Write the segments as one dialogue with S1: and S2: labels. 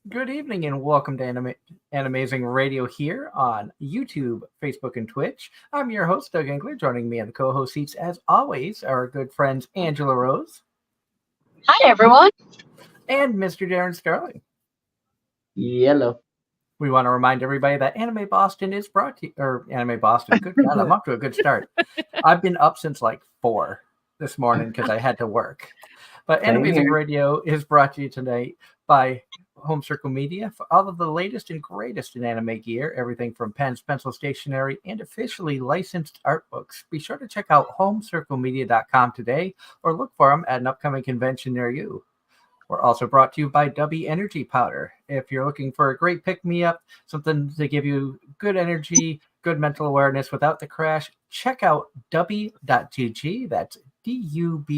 S1: Good evening and welcome to Anime-Zing Radio here on YouTube, Facebook, and Twitch. I'm your host, Doug Engler. Joining me in the co-host seats, as always, are our good friends Angela Rose
S2: Hi, everyone.
S1: and Mr. Darren Sterling.
S3: Yellow.
S1: We want to remind everybody that Anime Boston is brought to you, or Anime Boston. Good God, I'm off to a good start. I've been up since like 4 this morning because I had to work. But
S3: Same
S1: Anime-Zing
S3: here.
S1: Radio is brought to you tonight by Home Circle Media for all of the latest and greatest in anime gear, everything from pens, pencil, stationery, and officially licensed art books. Be sure to check out homecirclemedia.com today or look for them at an upcoming convention near you. We're also brought to you by W Energy Powder. If you're looking for a great pick-me-up, something to give you good energy, good mental awareness without the crash, check out W.gg. That's DUBBY.gg.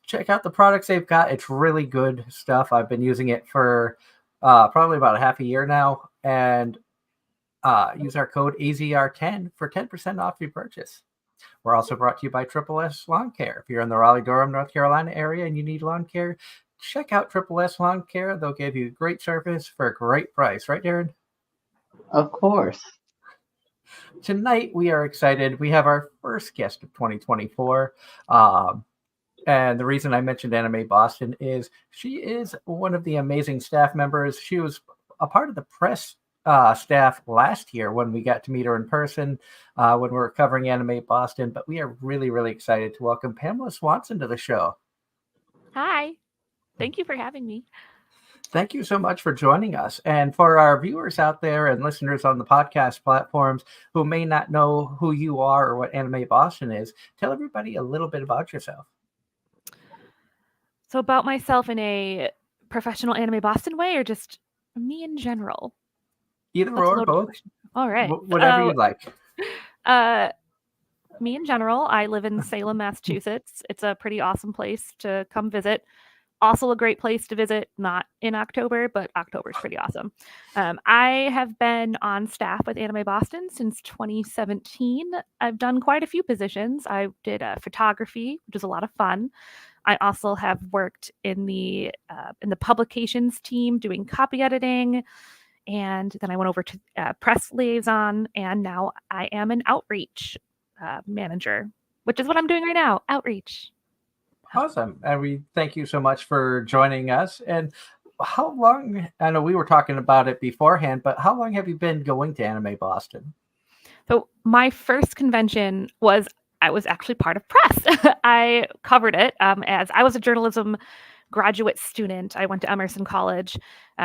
S1: Check out the products they've got. It's really good stuff. I've been using it for probably about a half a year now. And use our code AZR10 for 10% off your purchase. We're also brought to you by Triple S Lawn Care. If you're in the Raleigh-Durham, North Carolina area and you need lawn care, check out Triple S Lawn Care. They'll give you great service for a great price. Right, Darren?
S3: Of course.
S1: Tonight, we are excited. We have our first guest of 2024. And the reason I mentioned Anime Boston is she is one of the amazing staff members. She was a part of the press staff last year when we got to meet her in person when we were covering Anime Boston. But we are really, really excited to welcome Pamela Swanson to the show.
S4: Hi. Thank you for having me.
S1: Thank you so much for joining us. And for our viewers out there and listeners on the podcast platforms who may not know who you are or what Anime Boston is, tell everybody a little bit about yourself.
S4: So about myself in a professional Anime Boston way or just me in general?
S1: Either
S4: That's a
S1: or
S4: loaded
S1: both.
S4: question. All right.
S1: Whatever you like.
S4: Me in general, I live in Salem, Massachusetts. It's a pretty awesome place to come visit. Also a great place to visit, not in October, but October is pretty awesome. I have been on staff with Anime Boston since 2017. I've done quite a few positions. I did photography, which was a lot of fun. I also have worked in the publications team doing copy editing, and then I went over to press liaison, and now I am an outreach manager, which is what I'm doing right now, outreach.
S1: Awesome. And we thank you so much for joining us. And how long, I know we were talking about it beforehand, but how long have you been going to Anime Boston?
S4: So my first convention was, I was actually part of press. I covered it as I was a journalism graduate student. I went to Emerson College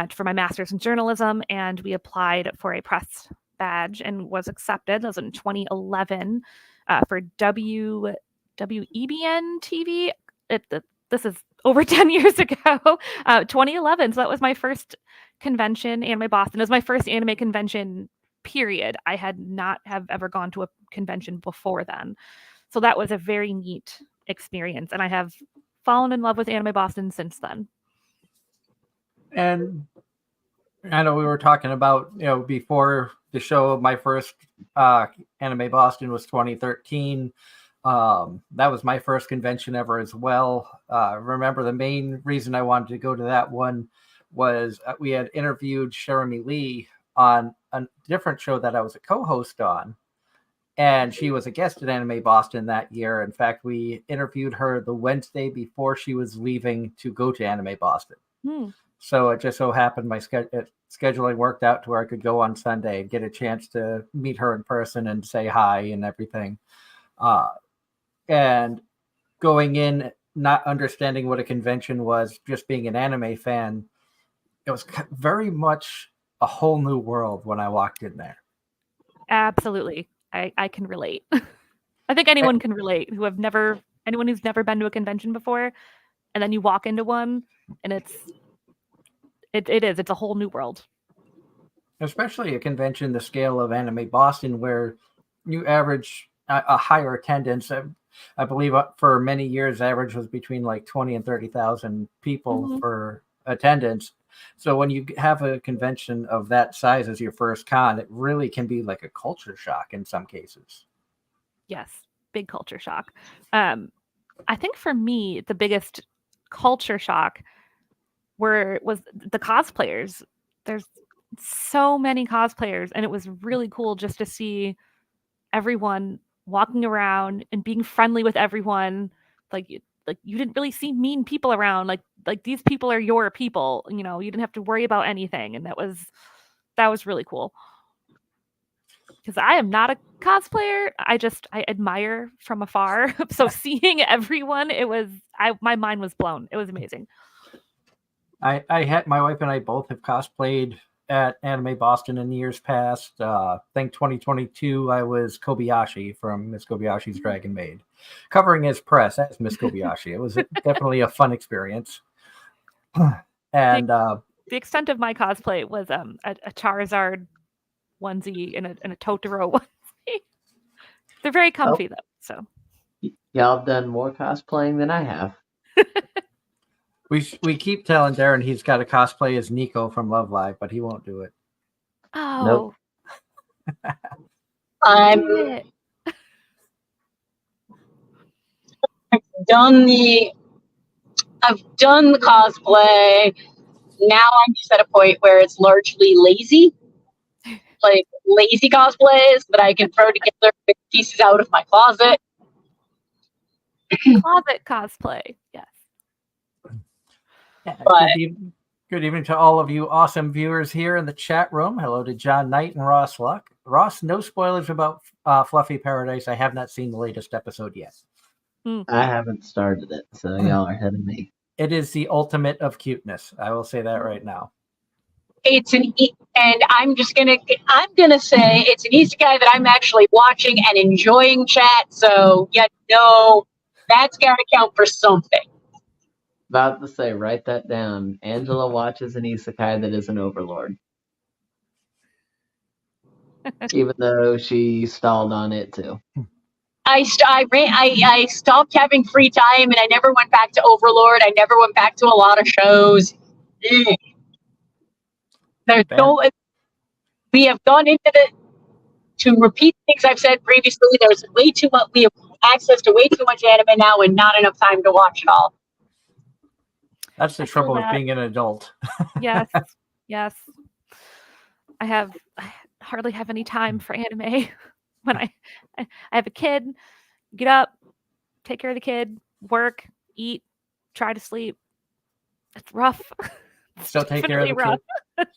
S4: for my master's in journalism, and we applied for a press badge and was accepted. That was in 2011 for WEBN TV. This is over 10 years ago, 2011. So that was my first convention, Anime Boston. It was my first anime convention, period. I had not have ever gone to a convention before then. So that was a very neat experience. And I have fallen in love with Anime Boston since then.
S1: And I know we were talking about, before the show, my first Anime Boston was 2013. That was my first convention ever as well. Remember, the main reason I wanted to go to that one was we had interviewed Jeremy Lee on a different show that I was a co-host on. And she was a guest at Anime Boston that year. In fact, we interviewed her the Wednesday before she was leaving to go to Anime Boston. So it just so happened my scheduling worked out to where I could go on Sunday and get a chance to meet her in person and say hi and everything. And going in, not understanding what a convention was, just being an anime fan, it was very much a whole new world when I walked in there.
S4: Absolutely. I can relate. I think anyone can relate anyone who's never been to a convention before, and then you walk into one and it's a whole new world.
S1: Especially a convention the scale of Anime Boston, where you average a higher attendance. I believe for many years, average was between like 20 and 30,000 people for attendance. So when you have a convention of that size as your first con, it really can be like a culture shock in some cases.
S4: Yes, big culture shock. I think for me, the biggest culture shock was the cosplayers. There's so many cosplayers, and it was really cool just to see everyone walking around and being friendly with everyone. Like you didn't really see mean people around. Like these people are your people. You know, you didn't have to worry about anything, and that was really cool. Because I am not a cosplayer. I admire from afar. So seeing everyone, my mind was blown. It was amazing.
S1: I had my wife and I both have cosplayed at Anime Boston in years past. I think 2022 I was Kobayashi from Miss Kobayashi's Dragon Maid, covering his press as Miss Kobayashi. It was definitely a fun experience. And
S4: the extent of my cosplay was a Charizard onesie and a Totoro onesie. They're very comfy though. So
S3: y'all have done more cosplaying than I have.
S1: we keep telling Darren he's got to cosplay as Nico from Love Live, but he won't do it.
S4: Oh,
S3: Nope.
S2: I've done the cosplay. Now I'm just at a point where it's largely lazy, like lazy cosplays that I can throw together pieces out of my closet.
S4: closet cosplay. Yes.
S1: Yeah,
S2: But-
S1: good evening to all of you awesome viewers here in the chat room. Hello to John Knight and Ross Luck. Ross, no spoilers about Fluffy Paradise. I have not seen the latest episode yet.
S3: I haven't started it, so y'all are ahead of me.
S1: It is the ultimate of cuteness. I will say that right now.
S2: It's and I'm gonna say it's an isekai that I'm actually watching and enjoying, chat. So that's gotta count for something.
S3: About to say, write that down. Angela watches an isekai that is an overlord. Even though she stalled on it too.
S2: I stopped having free time, and I never went back to Overlord. I never went back to a lot of shows. We have gone into to repeat things I've said previously. There's way too much. We have access to way too much anime now, and not enough time to watch it all.
S1: That's the trouble with being an adult.
S4: Yes. Yes. I hardly have any time for anime. When I have a kid, get up, take care of the kid, work, eat, try to sleep. It's rough.
S1: Still take care of the
S4: rough.
S1: kid.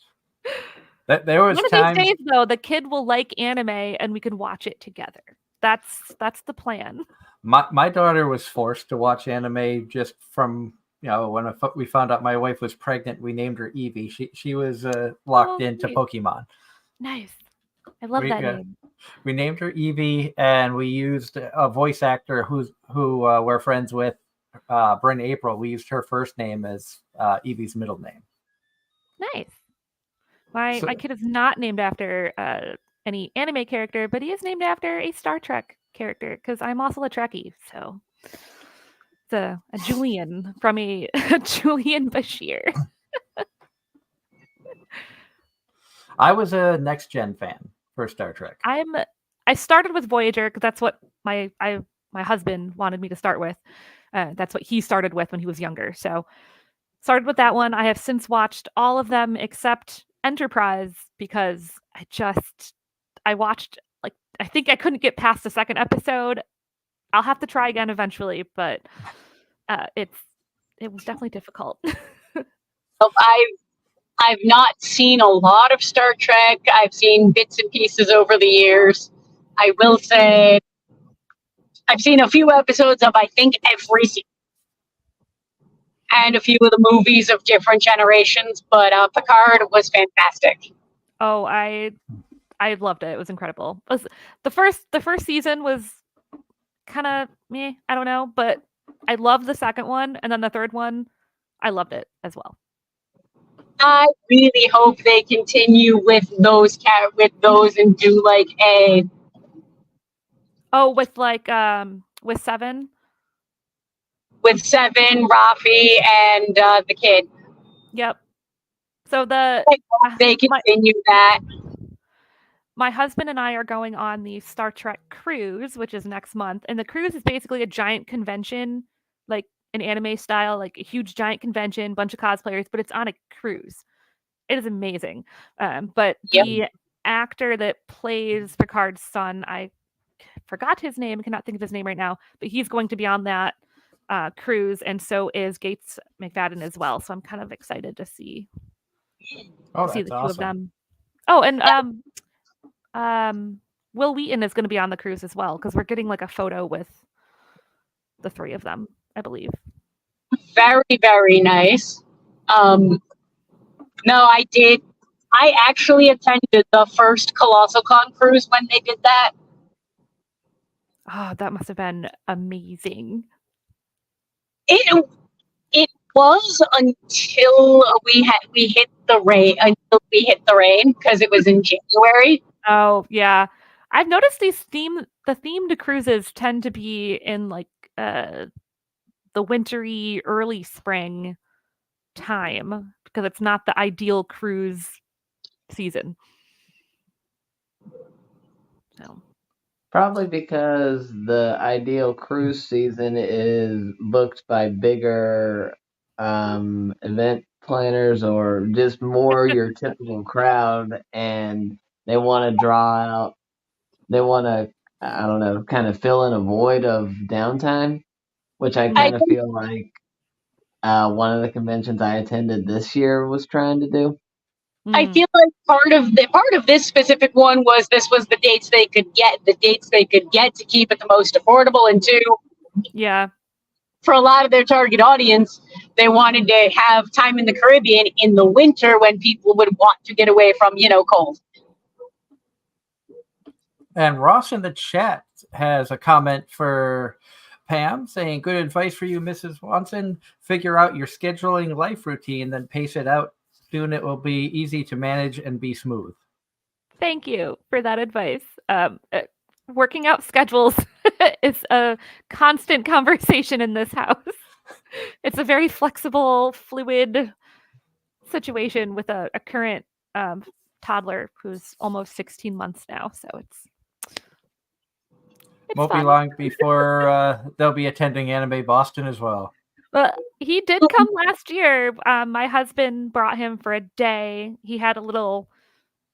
S1: There was
S4: One of
S1: times
S4: these days, though, the kid will like anime and we can watch it together. That's the plan.
S1: my daughter was forced to watch anime just from when we found out my wife was pregnant. We named her Evie. She was locked into
S4: nice.
S1: Pokemon.
S4: Nice. I love that name.
S1: We named her Evie, and we used a voice actor who we're friends with, Bryn April. We used her first name as Evie's middle name.
S4: Nice. My kid is not named after any anime character, but he is named after a Star Trek character because I'm also a Trekkie. So it's a Julian from a Julian Bashir.
S1: I was a Next Gen fan for Star Trek.
S4: I started with Voyager because that's what my husband wanted me to start with. That's what he started with when he was younger. So started with that one. I have since watched all of them except Enterprise because I watched I think I couldn't get past the second episode. I'll have to try again eventually, but it was definitely difficult.
S2: I've not seen a lot of Star Trek. I've seen bits and pieces over the years. I will say I've seen a few episodes of I think every season. And a few of the movies of different generations, but Picard was fantastic.
S4: Oh, I loved it. It was incredible. The first season was kind of meh, I don't know, but I loved the second one, and then the third one, I loved it as well.
S2: I really hope they continue with those and do like a
S4: with Seven.
S2: With Seven, Rafi, and the kid.
S4: Yep. So
S2: they continue that.
S4: My husband and I are going on the Star Trek cruise, which is next month, and the cruise is basically a giant convention. Like an anime style, like a huge giant convention, bunch of cosplayers, but it's on a cruise. It is amazing. But
S2: Yep.
S4: the actor that plays Picard's son, I forgot his name, cannot think of his name right now, but he's going to be on that cruise, and so is Gates McFadden as well. So I'm kind of excited to see
S1: Oh,
S4: the
S1: that's
S4: two of
S1: awesome.
S4: them. Oh, and Will Wheaton is going to be on the cruise as well, because we're getting like a photo with the three of them, I believe.
S2: Very, very nice. No, I did. I actually attended the first Colossal Con cruise when they did that.
S4: Oh, that must have been amazing.
S2: It was until we hit the rain because it was in January.
S4: Oh, yeah. I've noticed the themed cruises tend to be in like the wintry early spring time, because it's not the ideal cruise season. So
S3: Probably because the ideal cruise season is booked by bigger event planners or just more your typical crowd, and they want to draw out, they want to, I don't know, kind of fill in a void of downtime, which I
S2: I
S3: kind of feel like one of the conventions I attended this year was trying to do.
S2: I feel like part of this specific one was the dates they could get to keep it the most affordable, and two,
S4: yeah.
S2: for a lot of their target audience, they wanted to have time in the Caribbean in the winter when people would want to get away from, cold.
S1: And Ross in the chat has a comment for Pam saying, "Good advice for you, Mrs. Swanson. Figure out your scheduling life routine, then pace it out. Soon it will be easy to manage and be smooth."
S4: Thank you for that advice. Working out schedules is a constant conversation in this house. It's a very flexible, fluid situation with a current toddler who's almost 16 months now. So it's
S1: Won't be
S4: fun.
S1: long before they'll be attending Anime Boston as well.
S4: But he did come last year. My husband brought him for a day. He had a little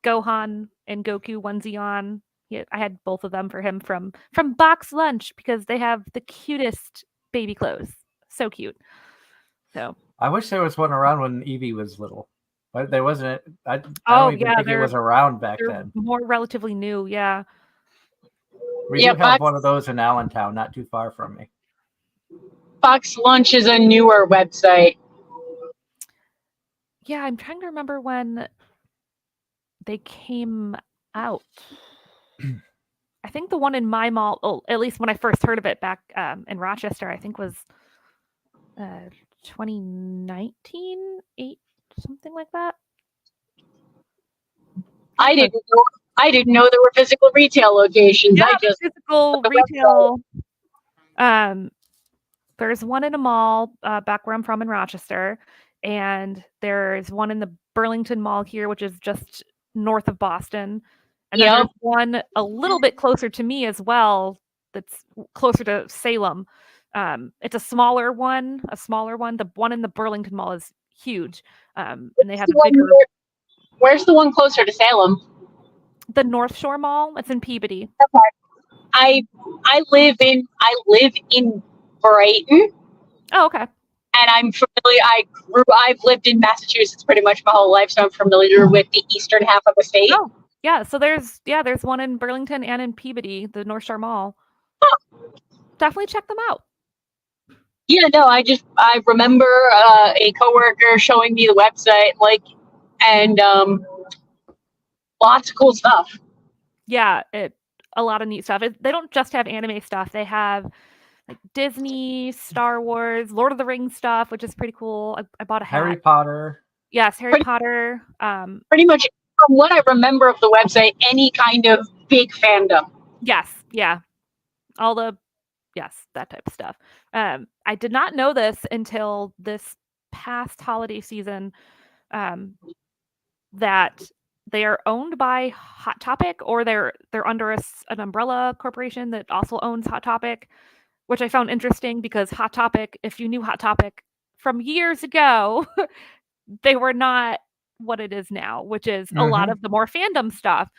S4: Gohan and Goku onesie on. I had both of them for him from Box Lunch, because they have the cutest baby clothes. So cute. So
S1: I wish there was one around when Eevee was little. But there wasn't. I don't even think it was around back
S4: they're
S1: then.
S4: more relatively new, yeah.
S1: We do have one of those in Allentown, not too far from me.
S2: Box Lunch is a newer website.
S4: Yeah, I'm trying to remember when they came out. I think the one in my mall, at least when I first heard of it back in Rochester, I think was 2019, something like that.
S2: I didn't know there were physical retail locations.
S4: Yeah,
S2: I just
S4: physical retail. There's one in a mall back where I'm from in Rochester, and there's one in the Burlington Mall here, which is just north of Boston. And then there's one a little bit closer to me as well, that's closer to Salem. It's a smaller one. The one in the Burlington Mall is huge, and they have a bigger.
S2: Where's the one closer to Salem?
S4: The North Shore Mall. It's in Peabody.
S2: Okay. I live in Brighton.
S4: Oh, okay.
S2: And I'm familiar. I've lived in Massachusetts pretty much my whole life, so I'm familiar with the eastern half of the state.
S4: Oh, yeah. So there's one in Burlington and in Peabody, the North Shore Mall. Definitely check them out.
S2: Yeah, no, I remember a coworker showing me the website, and lots of cool stuff.
S4: Yeah, a lot of neat stuff. They don't just have anime stuff. They have like Disney, Star Wars, Lord of the Rings stuff, which is pretty cool. I bought a hat.
S1: Harry Potter.
S4: Yes, Harry Potter.
S2: Pretty much from what I remember of the website, any kind of big fandom.
S4: Yes, yeah. That type of stuff. I did not know this until this past holiday season, that they are owned by Hot Topic, or they're under an umbrella corporation that also owns Hot Topic, which I found interesting because Hot Topic, if you knew Hot Topic from years ago, they were not what it is now, which is a lot of the more fandom stuff.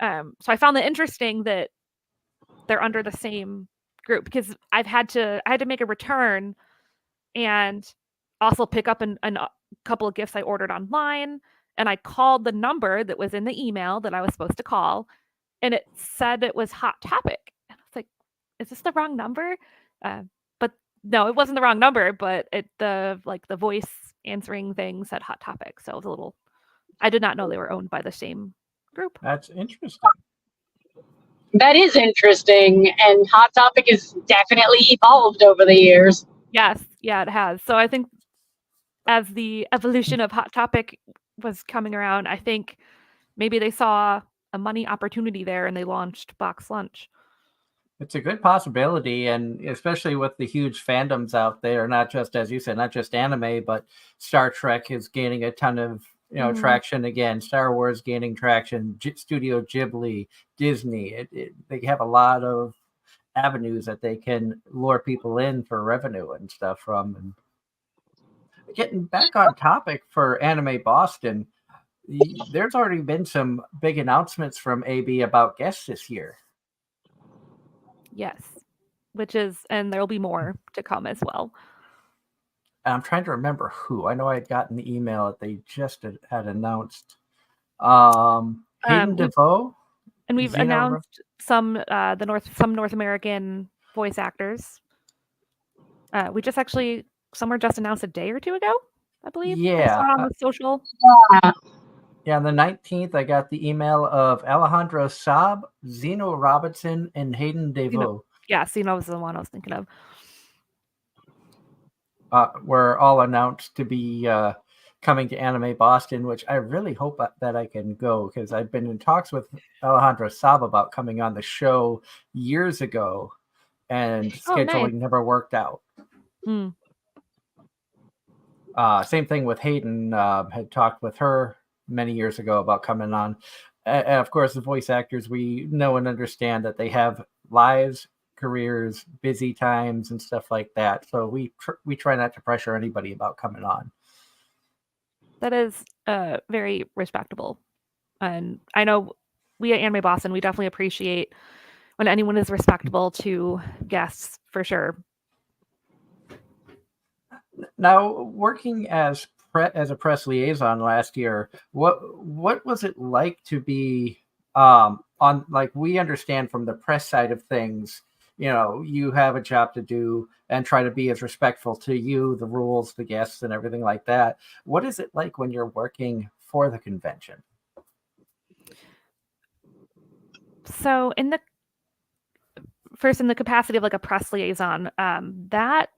S4: So I found it interesting that they're under the same group, because I had to make a return and also pick up a couple of gifts I ordered online. And I called the number that was in the email that I was supposed to call, and it said it was Hot Topic. And I was like, is this the wrong number? But no, it wasn't the wrong number, but the voice answering thing said Hot Topic. So it was a little, I did not know they were owned by the same group.
S1: That's interesting.
S2: That is interesting, and Hot Topic has definitely evolved over the years.
S4: Yes, yeah, it has. So I think as the evolution of Hot Topic was coming around, I think maybe they saw a money opportunity there and they launched Box Lunch.
S1: It's a good possibility, and especially with the huge fandoms out there, not just, as you said, not just anime, but Star Trek is gaining a ton of traction again. Star Wars gaining traction. Studio Ghibli, Disney. They have a lot of avenues that they can lure people in for revenue and stuff from. And getting back on topic for Anime Boston, there's already been some big announcements from AB about guests this year.
S4: Yes, and there'll be more to come as well.
S1: I'm trying to remember who. I know I had gotten the email that they just had announced. Hayden DeVoe,
S4: and we've announced some North American voice actors. We just actually, some were just announced a day or two ago, I believe.
S1: Yeah,
S4: I saw on the social.
S1: Yeah, on the 19th, I got the email of Alejandro Saab, Zeno Robinson, and Hayden DeVoe.
S4: Yeah, Zeno was the one I was thinking of.
S1: Were all announced to be coming to Anime Boston, which I really hope that I can go, because I've been in talks with Alejandro Saab about coming on the show years ago, and scheduling never worked out. Same thing with Hayden. Had talked with her many years ago about coming on. Of course, the voice actors, we know and understand that they have lives, careers, busy times, and stuff like that. So we try not to pressure anybody about coming on.
S4: That is very respectable. And I know we at Anime Boston, we definitely appreciate when anyone is respectable to guests, for sure.
S1: Now, working as a press liaison last year, what was it like to be on, like, we understand from the press side of things, you have a job to do and try to be as respectful to you, the rules, the guests, and everything like that. What is it like when you're working for the convention?
S4: So in the capacity of like a press liaison, that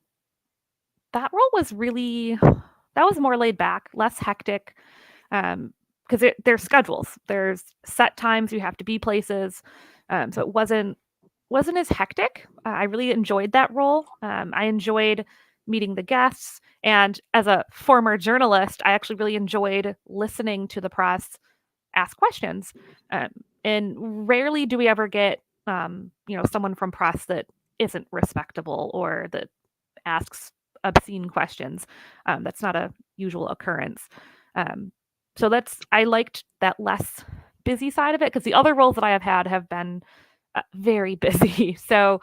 S4: role was really, that was more laid back, less hectic, because there's schedules, there's set times you have to be places, so it wasn't as hectic. I really enjoyed that role. I enjoyed meeting the guests, and as a former journalist, I actually really enjoyed listening to the press ask questions. And rarely do we ever get someone from press that isn't respectable or that asks obscene questions. That's not a usual occurrence. So I liked that less busy side of it, because the other roles that I have been very busy. So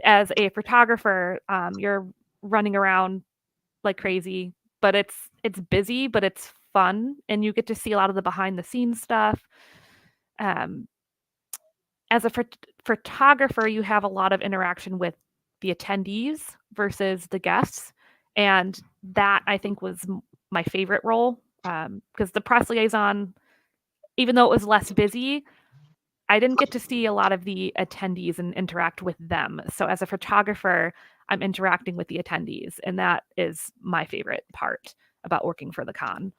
S4: as a photographer, you're running around like crazy, but it's busy, but it's fun, and you get to see a lot of the behind the scenes stuff. As a photographer, you have a lot of interaction with the attendees versus the guests, and that I think was my favorite role, because the press liaison, even though it was less busy, I didn't get to see a lot of the attendees and interact with them. So as a photographer, I'm interacting with the attendees, and that is my favorite part about working for the con,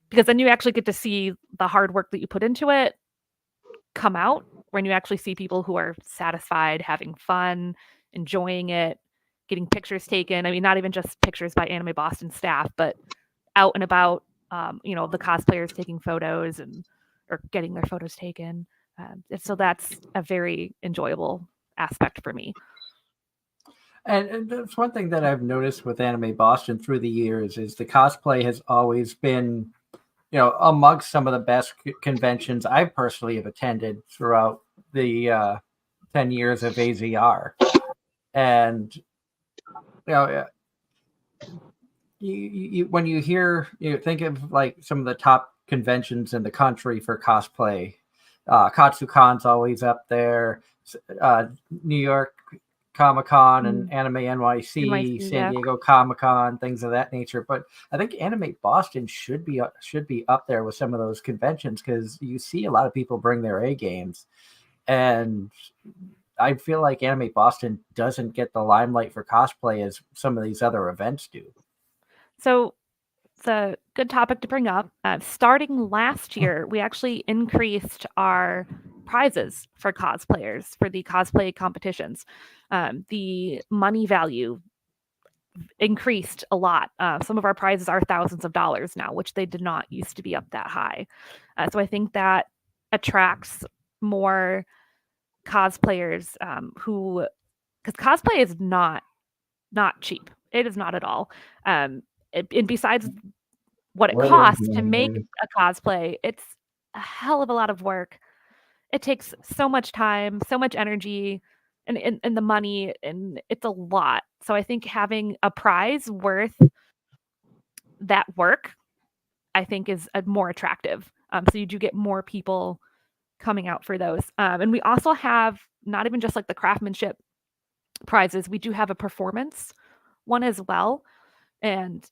S4: because then you actually get to see the hard work that you put into it come out when you actually see people who are satisfied, having fun, enjoying it, getting pictures taken. I mean, not even just pictures by Anime Boston staff, but out and about, the cosplayers taking photos or getting their photos taken. So that's a very enjoyable aspect for me.
S1: And that's one thing that I've noticed with Anime Boston through the years is the cosplay has always been, amongst some of the best conventions I personally have attended throughout the 10 years of AZR. And, uh, when you hear, think of like some of the top conventions in the country for cosplay. KatsuCon's always up there. New York Comic Con and Anime NYC,
S4: NYC,
S1: San
S4: yeah.
S1: Diego Comic Con, things of that nature. But I think Anime Boston should be up there with some of those conventions because you see a lot of people bring their A games, and I feel like Anime Boston doesn't get the limelight for cosplay as some of these other events do.
S4: So it's a good topic to bring up. Starting last year, we actually increased our prizes for cosplayers for the cosplay competitions. The money value increased a lot. Some of our prizes are thousands of dollars now, which they did not used to be up that high. So I think that attracts more cosplayers who, because cosplay is not cheap. It is not at all. And besides what it
S3: What is
S4: costs to make a cosplay, it's a hell of a lot of work. It takes so much time, so much energy, and the money, and it's a lot. So I think having a prize worth that work, I think, is more attractive. So you do get more people coming out for those. And we also have not even just like the craftsmanship prizes, we do have a performance one as well. And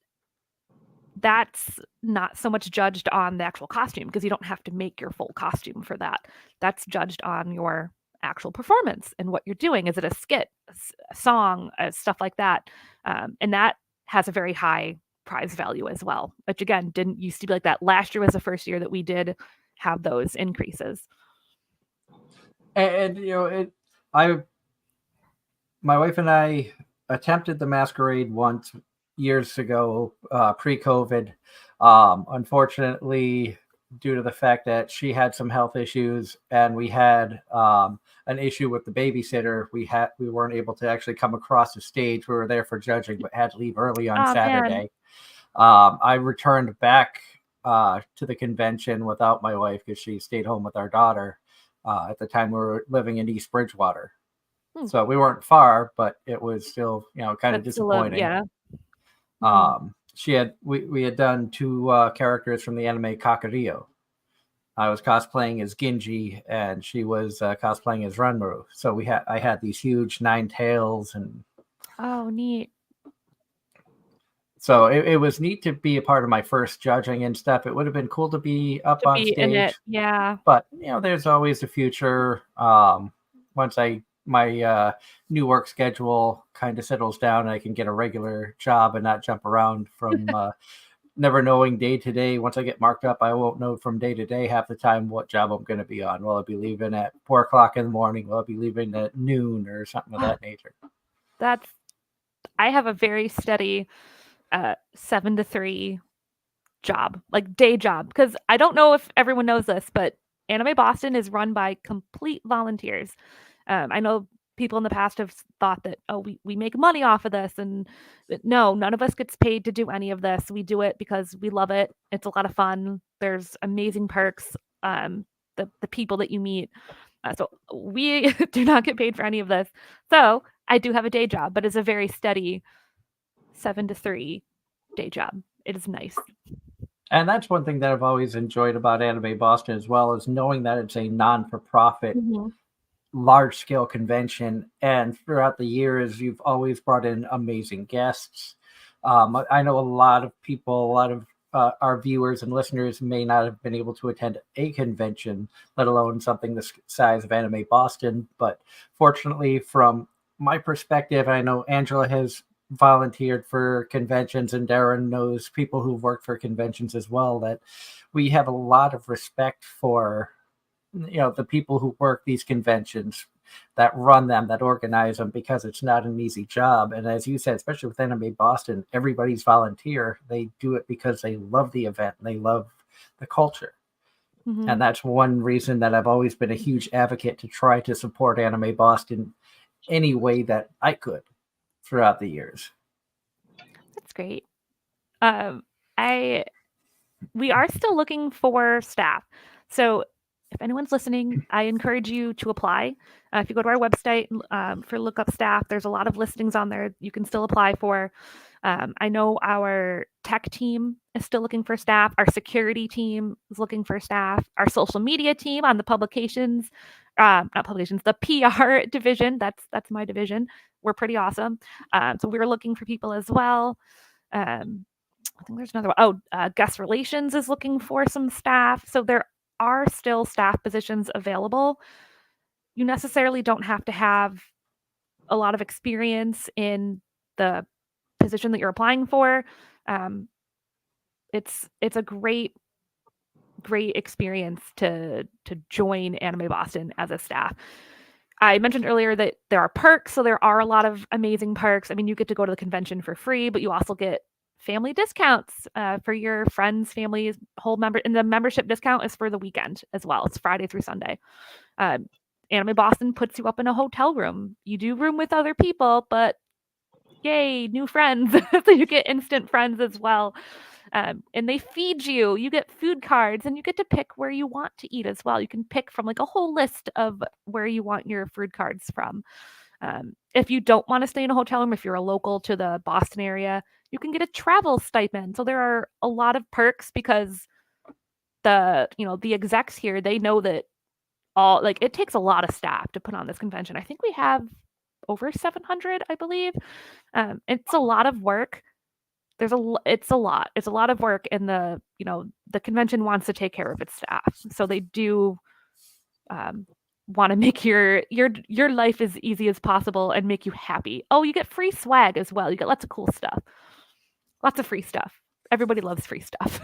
S4: that's not so much judged on the actual costume because you don't have to make your full costume for that. That's judged on your actual performance and what you're doing. Is it a skit, a song, stuff like that? And that has a very high prize value as well, which again didn't used to be like that. Last year was the first year that we did have those increases.
S1: And my wife and I attempted the masquerade once years ago, pre-COVID. Unfortunately, due to the fact that she had some health issues and we had an issue with the babysitter, we weren't able to actually come across the stage. We were there for judging, but had to leave early on Saturday. I returned back to the convention without my wife because she stayed home with our daughter. At the time, we were living in East Bridgewater. So we weren't far, but it was still, kind of disappointing.
S4: Yeah.
S1: We had done two characters from the anime Kakario. I was cosplaying as Genji, and she was cosplaying as Ranmaru. So I had these huge 9 tails, and
S4: oh, neat.
S1: So it was neat to be a part of my first judging and stuff. It would have been cool to be up on
S4: In it,
S1: stage.
S4: yeah.
S1: But there's always a future. Once my new work schedule kind of settles down and I can get a regular job and not jump around from never knowing day to day. Once I get marked up, I won't know from day to day half the time what job I'm going to be on. Will I be leaving at 4 o'clock in the morning? Will I be leaving at noon or something of that nature?
S4: I have a very steady 7 to 3 job, like day job, because I don't know if everyone knows this, but Anime Boston is run by complete volunteers. I know people in the past have thought that, oh, we make money off of this, and no, none of us gets paid to do any of this. We do it because we love it. It's a lot of fun. There's amazing perks. The people that you meet. So we do not get paid for any of this. So I do have a day job, but it's a very steady 7 to 3 day job. It is nice.
S1: And that's one thing that I've always enjoyed about Anime Boston as well, is knowing that it's a non-for-profit, large-scale convention. And throughout the years, you've always brought in amazing guests. I know a lot of people, a lot of our viewers and listeners may not have been able to attend a convention, let alone something the size of Anime Boston. But fortunately, from my perspective, I know Angela has volunteered for conventions and Darren knows people who've worked for conventions as well, that we have a lot of respect for the people who work these conventions, that run them, that organize them, because it's not an easy job. And as you said, especially with Anime Boston, everybody's volunteer. They do it because they love the event and they love the culture. And that's one reason that I've always been a huge advocate to try to support Anime Boston any way that I could. throughout the years.
S4: That's great. We are still looking for staff. So if anyone's listening, I encourage you to apply. If you go to our website for look up staff, there's a lot of listings on there you can still apply for. I know our tech team is still looking for staff. Our security team is looking for staff. Our social media team on the publications, not publications, the PR division. That's my division. We're pretty awesome. So we're looking for people as well. I think there's another one. Oh, guest relations is looking for some staff. So there are still staff positions available. You necessarily don't have to have a lot of experience in the position that you're applying for. It's a great experience to join Anime Boston as a staff. I mentioned earlier that there are perks, so there are a lot of amazing perks. I mean, you get to go to the convention for free, but you also get family discounts for your friends, families, whole member, and the membership discount is for the weekend as well. It's Friday through Sunday. Anime Boston puts you up in a hotel room. You do room with other people, but yay, new friends. So you get instant friends as well. And they feed you. You get food cards, and you get to pick where you want to eat as well. You can pick from like a whole list of where you want your food cards from. If you don't want to stay in a hotel room, if you're a local to the Boston area, you can get a travel stipend. So there are a lot of perks because the execs here, they know that it takes a lot of staff to put on this convention. I think we have over 700, I believe. It's a lot of work. It's a lot of work, and the convention wants to take care of its staff. So they do want to make your life as easy as possible and make you happy. Oh, you get free swag as well. You get lots of cool stuff. Lots of free stuff. Everybody loves free stuff.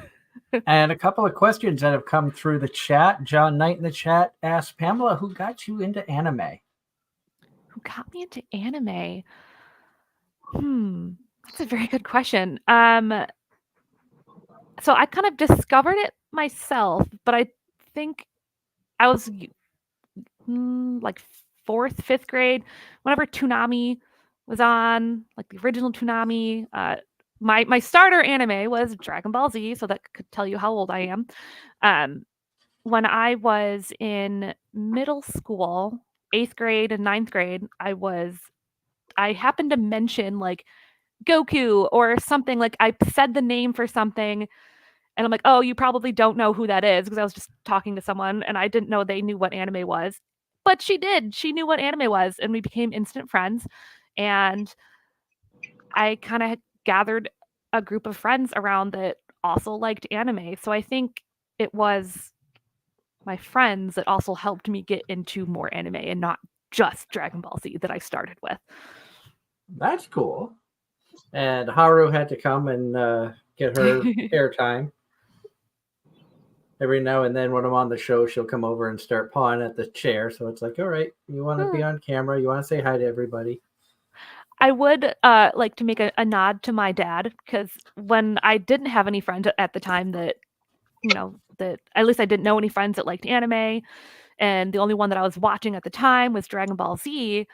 S1: And a couple of questions that have come through the chat. John Knight in the chat asked, Pamela, who got you into anime?
S4: Who got me into anime? That's a very good question. So I kind of discovered it myself, but I think I was like 4th, 5th grade, whenever Toonami was on, like the original Toonami. My starter anime was Dragon Ball Z, so that could tell you how old I am. When I was in middle school, 8th grade and 9th grade, I happened to mention like Goku or something. Like I said the name for something, and I'm like, oh, you probably don't know who that is, because I was just talking to someone and I didn't know they knew what anime was. But she did. She knew what anime was, and we became instant friends. And I kind of gathered a group of friends around that also liked anime. So I think it was my friends that also helped me get into more anime and not just Dragon Ball Z that I started with.
S1: That's cool. And Haru had to come and get her airtime. Every now and then when I'm on the show, she'll come over and start pawing at the chair. So it's like, all right, you want to be on camera. You want to say hi to everybody.
S4: I would like to make a nod to my dad, because when I didn't have any friends at the time that at least I didn't know any friends that liked anime, and the only one that I was watching at the time was Dragon Ball Z,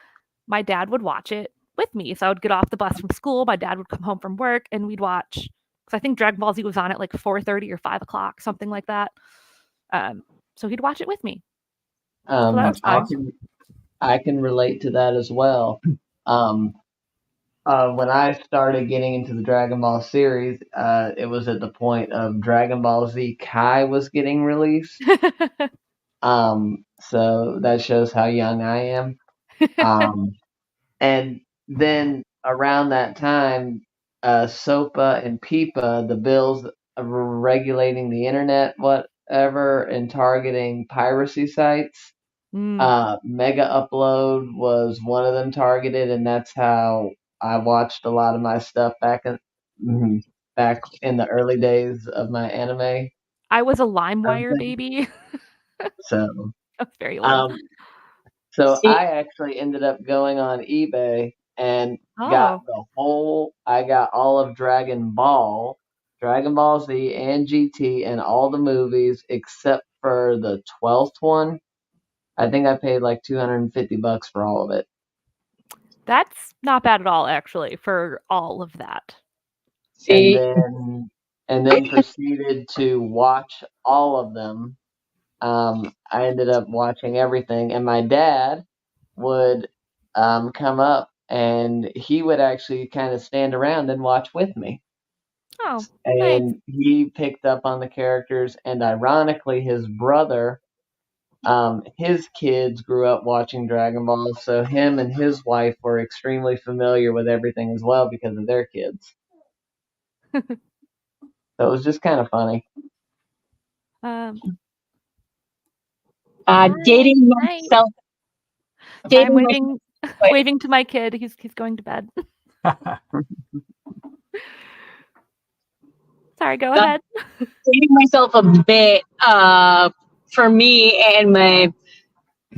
S4: my dad would watch it with me. So I would get off the bus from school, my dad would come home from work, and we'd watch, because I think Dragon Ball Z was on at like 4:30 or 5 o'clock, something like that. So he'd watch it with me. So that was fun.
S3: I can relate to that as well. When I started getting into the Dragon Ball series, it was at the point of Dragon Ball Z Kai was getting released. So that shows how young I am. And then around that time, SOPA and PIPA, the bills regulating the internet, whatever, and targeting piracy sites. Mega Upload was one of them targeted, and that's how I watched a lot of my stuff back in the early days of my anime.
S4: I was a LimeWire baby.
S3: So
S4: That's very old.
S3: So I actually ended up going on eBay and got I got all of Dragon Ball Z, and GT, and all the movies except for the 12th one. I think I paid like $250 for all of it.
S4: That's not bad at all, actually, for all of that.
S2: See,
S3: And then proceeded to watch all of them. I ended up watching everything, and my dad would come up, and he would actually kind of stand around and watch with me.
S4: Oh, nice.
S3: And he picked up on the characters, and ironically, his brother, his kids grew up watching Dragon Ball, so him and his wife were extremely familiar with everything as well because of their kids. So it was just kind of funny.
S4: Um,
S2: dating
S4: nice.
S2: myself.
S4: I'm
S2: Dating
S4: waving, waving to my kid. He's going to bed. Sorry, go ahead.
S2: dating myself a bit. For me and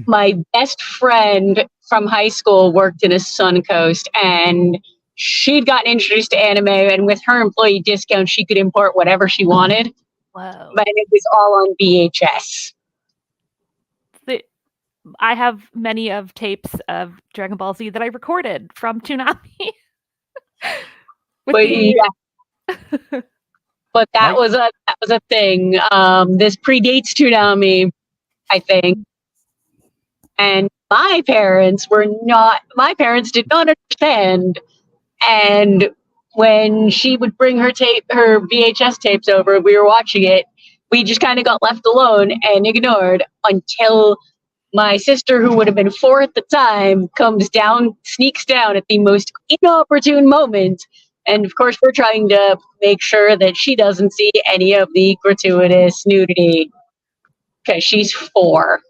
S2: my best friend from high school worked in a Suncoast, and she'd gotten introduced to anime, and with her employee discount, she could import whatever she wanted.
S4: Whoa.
S2: But it was all on VHS.
S4: I have many of tapes of Dragon Ball Z that I recorded from Toonami.
S2: But that was a thing. This predates Toonami, I think. And my parents did not understand. And when she would bring her VHS tapes over, we were watching it, we just kind of got left alone and ignored until my sister, who would have been 4 at the time, sneaks down at the most inopportune moment. And of course, we're trying to make sure that she doesn't see any of the gratuitous nudity because she's 4.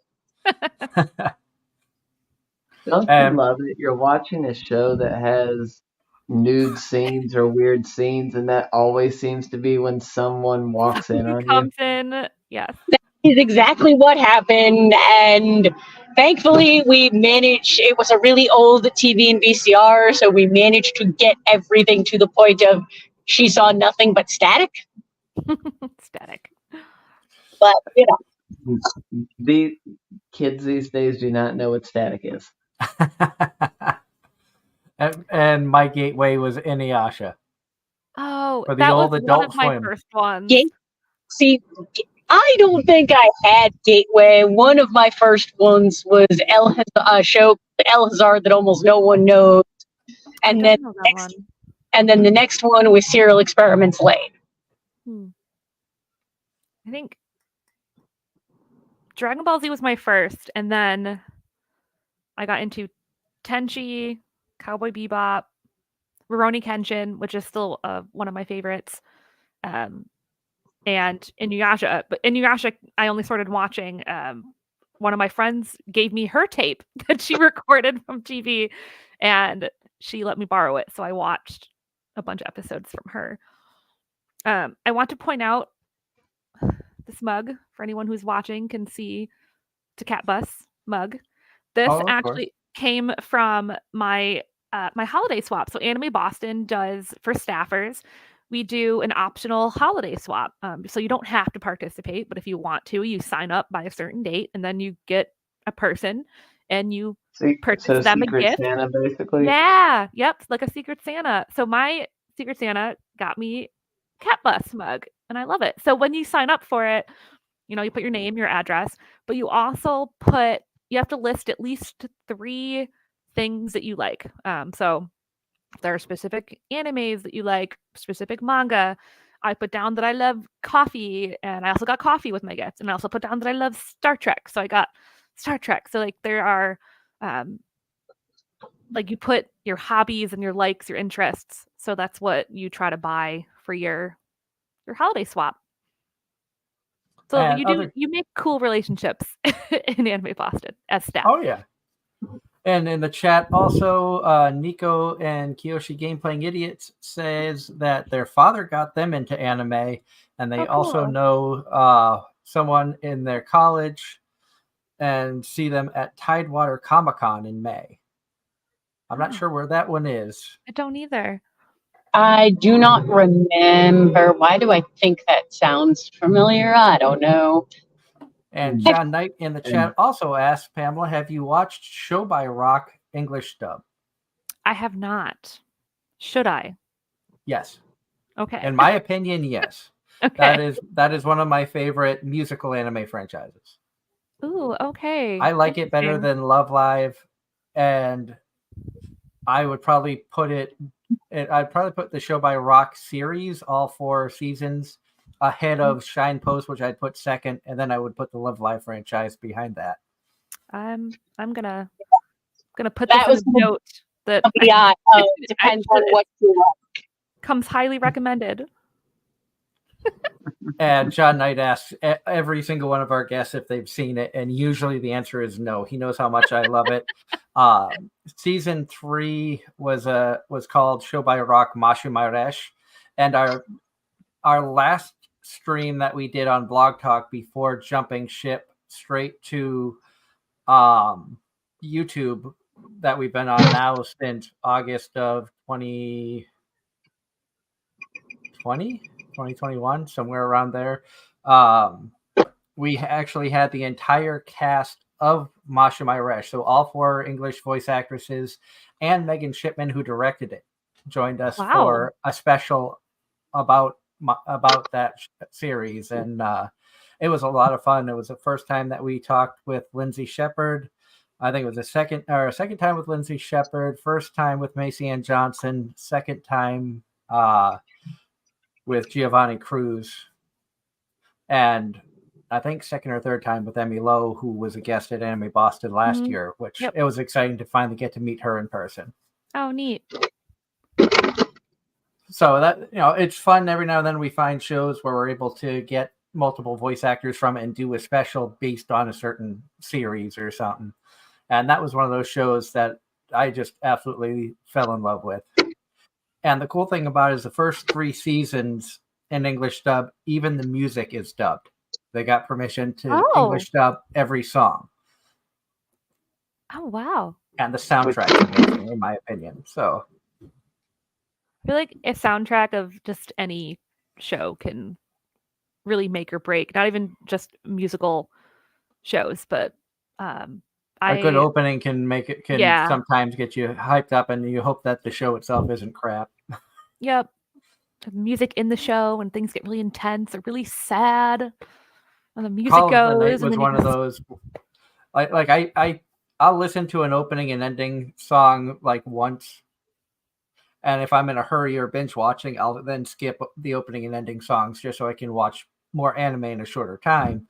S3: Don't you love it? You're watching a show that has nude scenes or weird scenes, and that always seems to be when someone walks in on you.
S4: Comes in, yes.
S2: That is exactly what happened, and thankfully we managed. It was a really old TV and VCR, so we managed to get everything to the point of she saw nothing but static.
S4: Static.
S2: But
S3: the kids these days do not know what static is.
S1: and my gateway was Inuyasha.
S4: Oh,
S1: For the
S4: that
S1: old
S4: was one
S1: Adult
S4: of my
S1: Swim.
S4: first ones.
S2: See, I don't think I had Gateway. One of my first ones was a show El Hazard that almost no one knows, and then the next one was Serial Experiments Lane.
S4: I think Dragon Ball Z was my first, and then I got into Tenchi, Cowboy Bebop, Rurouni Kenshin, which is still one of my favorites, and Inuyasha. But Inuyasha, I only started watching. One of my friends gave me her tape that she recorded from TV, and she let me borrow it, so I watched a bunch of episodes from her. I want to point out this mug, for anyone who's watching can see, it's a Cat Bus mug. This actually came from my my holiday swap. So Anime Boston does, for staffers, we do an optional holiday swap. So you don't have to participate, but if you want to, you sign up by a certain date, and then you get a person, and you purchase them a gift.
S3: Santa, basically.
S4: Yeah, yep, like a Secret Santa. So my Secret Santa got me Cat Bus mug, and I love it. So when you sign up for it, you put your name, your address, but you also you have to list at least 3 things that you like. So if there are specific animes that you like, specific manga, I put down that I love coffee, and I also got coffee with my gift, and I also put down that I love Star Trek, so I got Star Trek. So there are you put your hobbies and your likes, your interests, so that's what you try to buy for your holiday swap. So you make cool relationships in Anime Boston as staff.
S1: Oh yeah. And in the chat also, Nico and Kiyoshi Game Playing Idiots says that their father got them into anime, and they also know someone in their college and see them at Tidewater Comic-Con in May. I'm not sure where that one is.
S4: I don't either.
S2: I do not remember. Why do I think that sounds familiar? I don't know.
S1: And John Knight in the chat also asked, Pamela, have you watched Show by Rock English dub?
S4: I have not. Should I?
S1: Yes.
S4: Okay.
S1: In my opinion, yes.
S4: Okay.
S1: That is one of my favorite musical anime franchises.
S4: Ooh, okay.
S1: I like it better
S4: Interesting.
S1: than Love Live, and I would probably I'd probably put the Show by Rock series, all 4 seasons, ahead of Shine Post, which I'd put second, and then I would put the Love Live franchise behind that.
S4: I'm gonna put
S2: That
S4: this in
S2: was
S4: a note that
S2: yeah.
S4: I
S2: Depends
S4: should-
S2: on what you like.
S4: comes highly recommended.
S1: And John Knight asks every single one of our guests if they've seen it, and usually the answer is no. He knows how much I love it. Season 3 was called Show by Rock Mashu Mairesh, and our last stream that we did on Blog Talk before jumping ship straight to YouTube that we've been on now since August of 2021, somewhere around there. We actually had the entire cast of Masha Mairesh, so all 4 English voice actresses and Megan Shipman, who directed it, joined us
S4: Wow.
S1: for a special about that series, and it was a lot of fun. It was the first time that we talked with Lindsay Shepard. I think it was a second time with Lindsay Shepard, first time with Macy Ann Johnson, second time with Giovanni Cruz, and I think second or third time with Emmy Lowe, who was a guest at Anime Boston last year, which
S4: Yep.
S1: it was exciting to finally get to meet her in person.
S4: Oh, neat.
S1: So that, it's fun. Every now and then we find shows where we're able to get multiple voice actors from it and do a special based on a certain series or something. And that was one of those shows that I just absolutely fell in love with. And the cool thing about it is the first 3 seasons in English dub, even the music is dubbed. They got permission to English dub every song.
S4: Oh, wow.
S1: And the soundtrack is amazing, in my opinion. So
S4: I feel like a soundtrack of just any show can really make or break, not even just musical shows, but
S1: a good opening can sometimes get you hyped up, and you hope that the show itself isn't crap.
S4: Yep. The music in the show when things get really intense or really sad, and the music
S1: Call of the
S4: goes.
S1: Night
S4: And
S1: was
S4: then
S1: one of those. I'll listen to an opening and ending song like once, and if I'm in a hurry or binge watching, I'll then skip the opening and ending songs just so I can watch more anime in a shorter time.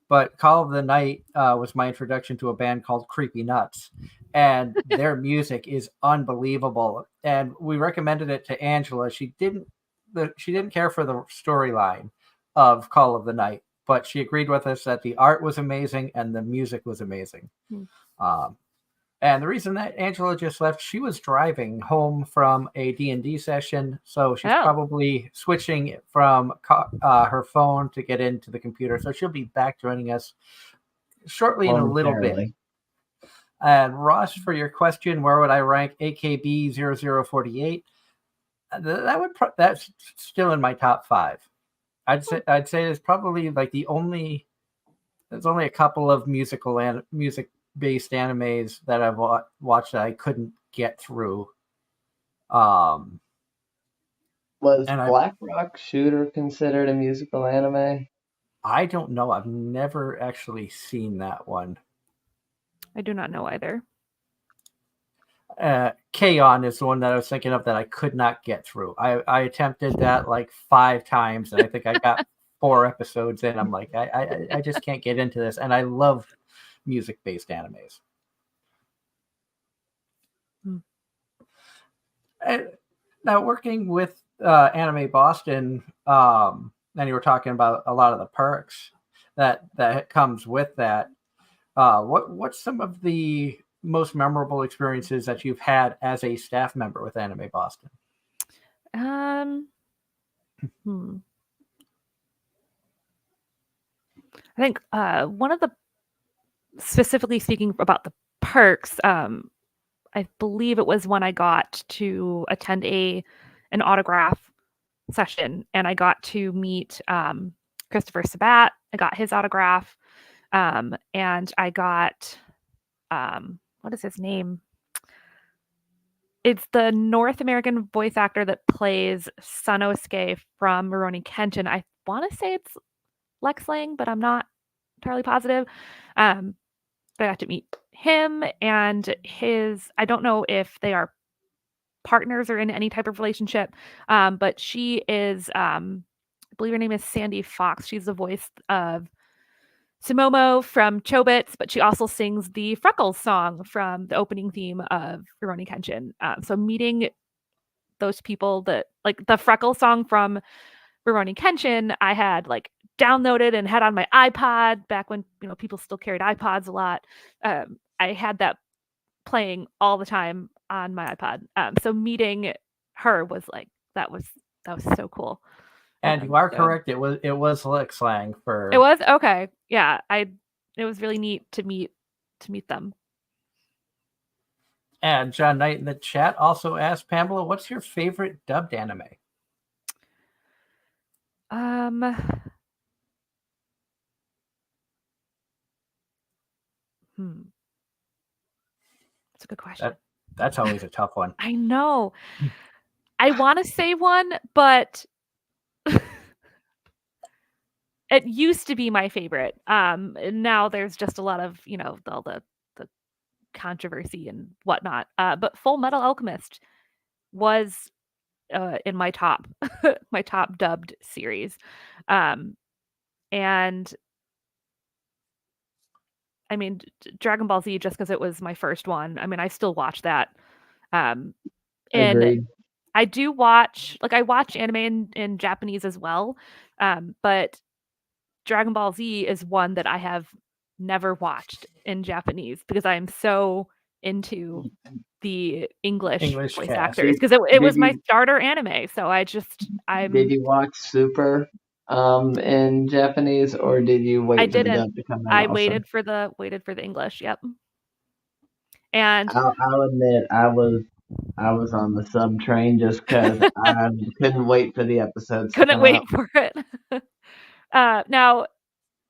S1: But Call of the Night was my introduction to a band called Creepy Nuts, and their music is unbelievable. And we recommended it to Angela. She didn't care for the storyline of Call of the Night, but she agreed with us that the art was amazing and the music was amazing. And the reason that Angela just left, she was driving home from a D&D session, so she's probably switching from her phone to get into the computer. So she'll be back joining us shortly in a little bit. And Ross, for your question, where would I rank AKB 0048? That's still in my top 5. I'd say it's probably like there's only a couple of music-based animes that I've watched that I couldn't get through.
S3: Was Black Rock Shooter considered a musical anime?
S1: I don't know. I've never actually seen that one.
S4: I do not know either.
S1: K-On! Is the one that I was thinking of that I could not get through. I attempted that like 5 times, and I think I got 4 episodes in. I'm like, I just can't get into this. And I love music-based animes. And now, working with Anime Boston, and you were talking about a lot of the perks that comes with that. What's some of the most memorable experiences that you've had as a staff member with Anime Boston?
S4: I think one of the, specifically speaking about the perks, I believe it was when I got to attend an autograph session, and I got to meet Christopher Sabat. I got his autograph, and I got what is his name? It's the North American voice actor that plays Sanosuke from Rurouni Kenshin. I want to say it's Lex Lang, but I'm not entirely positive. But I got to meet him and his. I don't know if they are partners or in any type of relationship, but she is. I believe her name is Sandy Fox. She's the voice of Sumomo from Chobits, but she also sings the Freckles song from the opening theme of Rurouni Kenshin. So meeting those people that like the Freckles song from Rurouni Kenshin, I had like downloaded and had on my iPod back when people still carried iPods a lot. I had that playing all the time on my iPod. So meeting her was like that was so cool.
S1: And you are correct. It was Lex Lang for.
S4: It was okay. Yeah, it was really neat to meet them.
S1: And John Knight in the chat also asked Pamela, "What's your favorite dubbed anime?"
S4: That's a good question.
S1: That's always a tough one.
S4: I know. I want to say one, but it used to be my favorite. Now there's just a lot of all the controversy and whatnot. But Full Metal Alchemist was in my top my top dubbed series, and I mean Dragon Ball Z just because it was my first one. I mean I still watch that. And
S3: Agreed.
S4: I do watch I watch anime in Japanese as well, but Dragon Ball Z is one that I have never watched in Japanese because I am so into the English voice
S1: cast.
S4: actors because it was my starter anime. So
S3: Did you watch Super in Japanese, or did you wait for the dub to come out?
S4: I waited for the English. Yep. And
S3: I'll admit I was on the sub train just because I couldn't wait for the episodes.
S4: Couldn't wait for it. Now,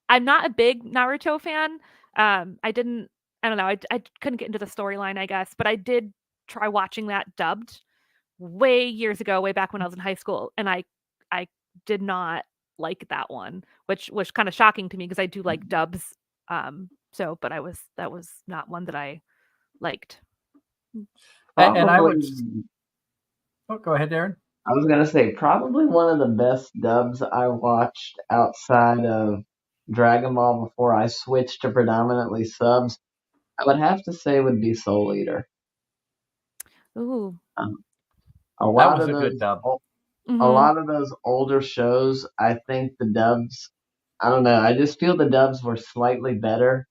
S4: I'm not a big Naruto fan. I don't know. I couldn't get into the storyline, I guess, but I did try watching that dubbed way years ago, way back when I was in high school, and I did not like that one, which was kind of shocking to me because I do like dubs. But that was not one that I liked.
S1: And I would. Oh, go ahead, Darren.
S3: I was gonna say probably one of the best dubs I watched outside of Dragon Ball before I switched to predominantly subs. I would have to say would be Soul Eater.
S4: Ooh.
S3: A lot
S1: that was
S3: of
S1: a
S3: those,
S1: good dub.
S3: A lot of those older shows, I think the dubs, I don't know, I just feel the dubs were slightly better.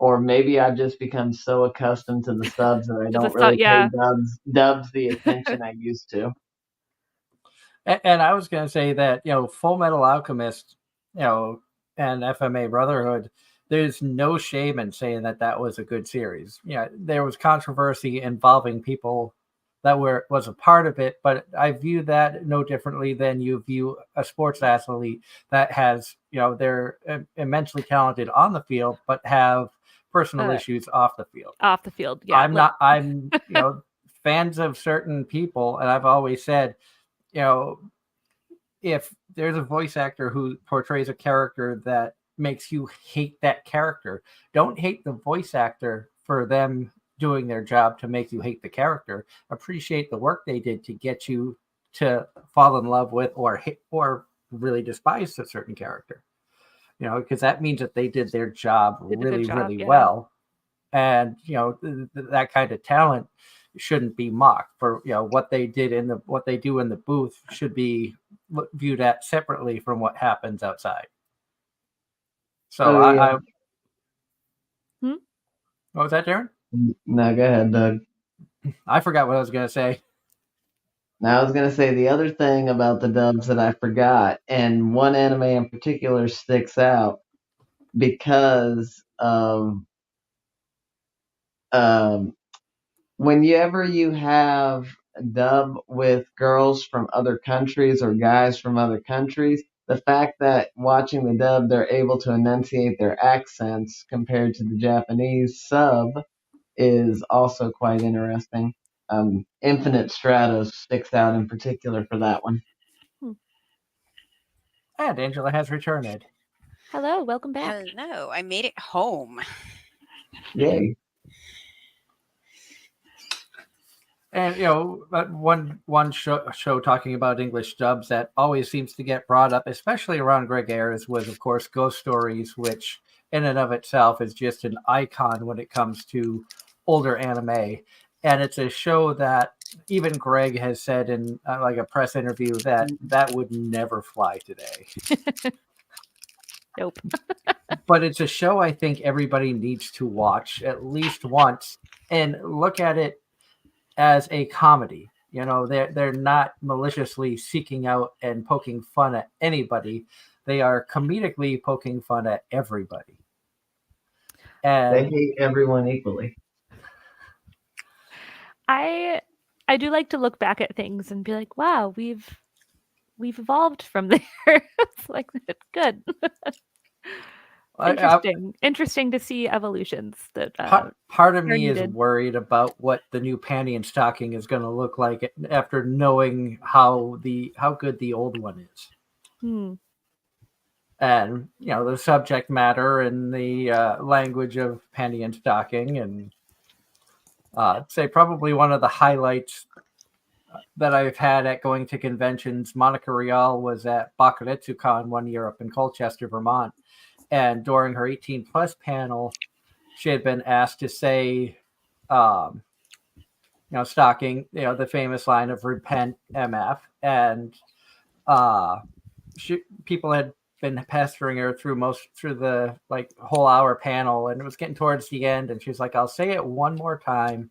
S3: Or maybe I've just become so accustomed to the subs that I don't really pay dubs the attention I used to.
S1: And I was going to say that, Full Metal Alchemist, and FMA Brotherhood, there's no shame in saying that was a good series. There was controversy involving people that was a part of it, but I view that no differently than you view a sports athlete that has, they're immensely talented on the field, but have personal issues off the field.
S4: Off the field, yeah.
S1: I'm fans of certain people, and I've always said, if there's a voice actor who portrays a character that makes you hate that character, don't hate the voice actor for them doing their job to make you hate the character. Appreciate the work they did to get you to fall in love with or really despise a certain character. Because that means that they did their job really well. And, that kind of talent shouldn't be mocked for, what they did what they do in the booth should be viewed at separately from what happens outside. So what was that, Darren?
S3: No, go ahead, Doug.
S1: I forgot what I was going to say.
S3: Now, I was going to say the other thing about the dubs that I forgot, and one anime in particular sticks out because of whenever you have dub with girls from other countries or guys from other countries, the fact that watching the dub, they're able to enunciate their accents compared to the Japanese sub is also quite interesting. Infinite Stratos sticks out in particular for that one.
S1: And Angela has returned.
S4: Hello, welcome back.
S5: Hello, I made it home.
S3: Yay.
S1: And one show talking about English dubs that always seems to get brought up, especially around Greg Ayres, was of course Ghost Stories, which in and of itself is just an icon when it comes to older anime. And it's a show that even Greg has said in like a press interview that would never fly today.
S4: Nope.
S1: But it's a show I think everybody needs to watch at least once and look at it as a comedy. They're not maliciously seeking out and poking fun at anybody. They are comedically poking fun at everybody. And
S3: They hate everyone equally.
S4: I do like to look back at things and be like, wow, we've evolved from there. It's like it's good. Interesting to see evolutions that
S1: part of me is
S4: needed.
S1: worried about what the new panty and stocking is going to look like after knowing how good the old one is. And the subject matter and the language of panty and stocking, and say probably one of the highlights that I've had at going to conventions. Monica Rial was at BakuretsuCon one year up in Colchester, Vermont. And during her 18 plus panel, she had been asked to say, stocking, the famous line of repent MF. And people had been pestering her through the like whole hour panel, and it was getting towards the end. And she's like, I'll say it one more time.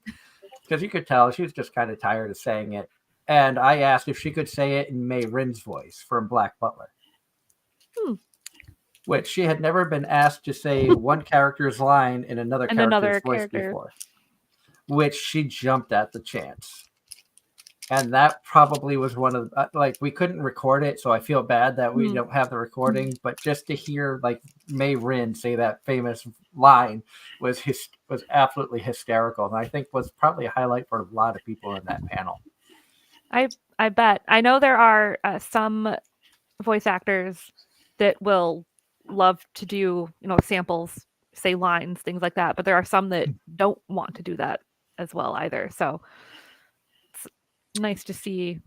S1: Because you could tell she was just kind of tired of saying it. And I asked if she could say it in May Rin's voice from Black Butler. Which she had never been asked to say one character's line in another character's voice before. Which she jumped at the chance. And that probably was one of we couldn't record it, so I feel bad that we don't have the recording. But just to hear like May Rin say that famous line was absolutely hysterical, and I think was probably a highlight for a lot of people in that panel.
S4: I bet. I know there are some voice actors that will love to do samples, say lines, things like that, but there are some that don't want to do that as well either. So it's nice to see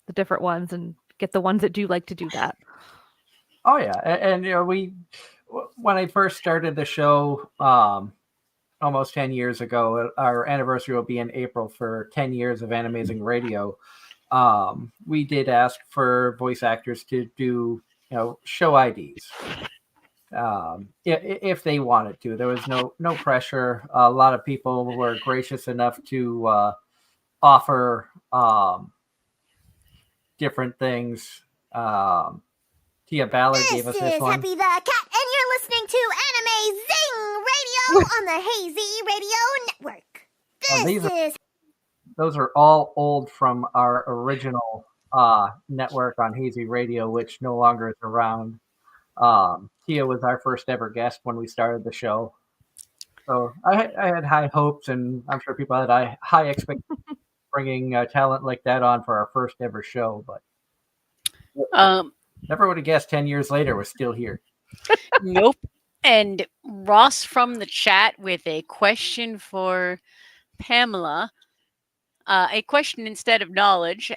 S4: the different ones and get the ones that do like to do that.
S1: Oh yeah, and when I first started the show almost 10 years ago, our anniversary will be in April for 10 years of Anime-Zing Radio. We did ask for voice actors to do show IDs if they wanted to. There was no pressure. A lot of people were gracious enough to offer different things. Tia Ballard gave us this one.
S6: Happy the Cat, and you're listening to Anime-Zing Radio on the Hazy Radio Network.
S1: Those are all old from our original network on Hazy Radio, which no longer is around. Tia was our first ever guest when we started the show. So I had high hopes, and I'm sure people had high expectations bringing talent like that on for our first ever show. But never would have guessed 10 years later we're still here.
S5: Nope. And Ross from the chat with a question for Pamela. A question instead of knowledge.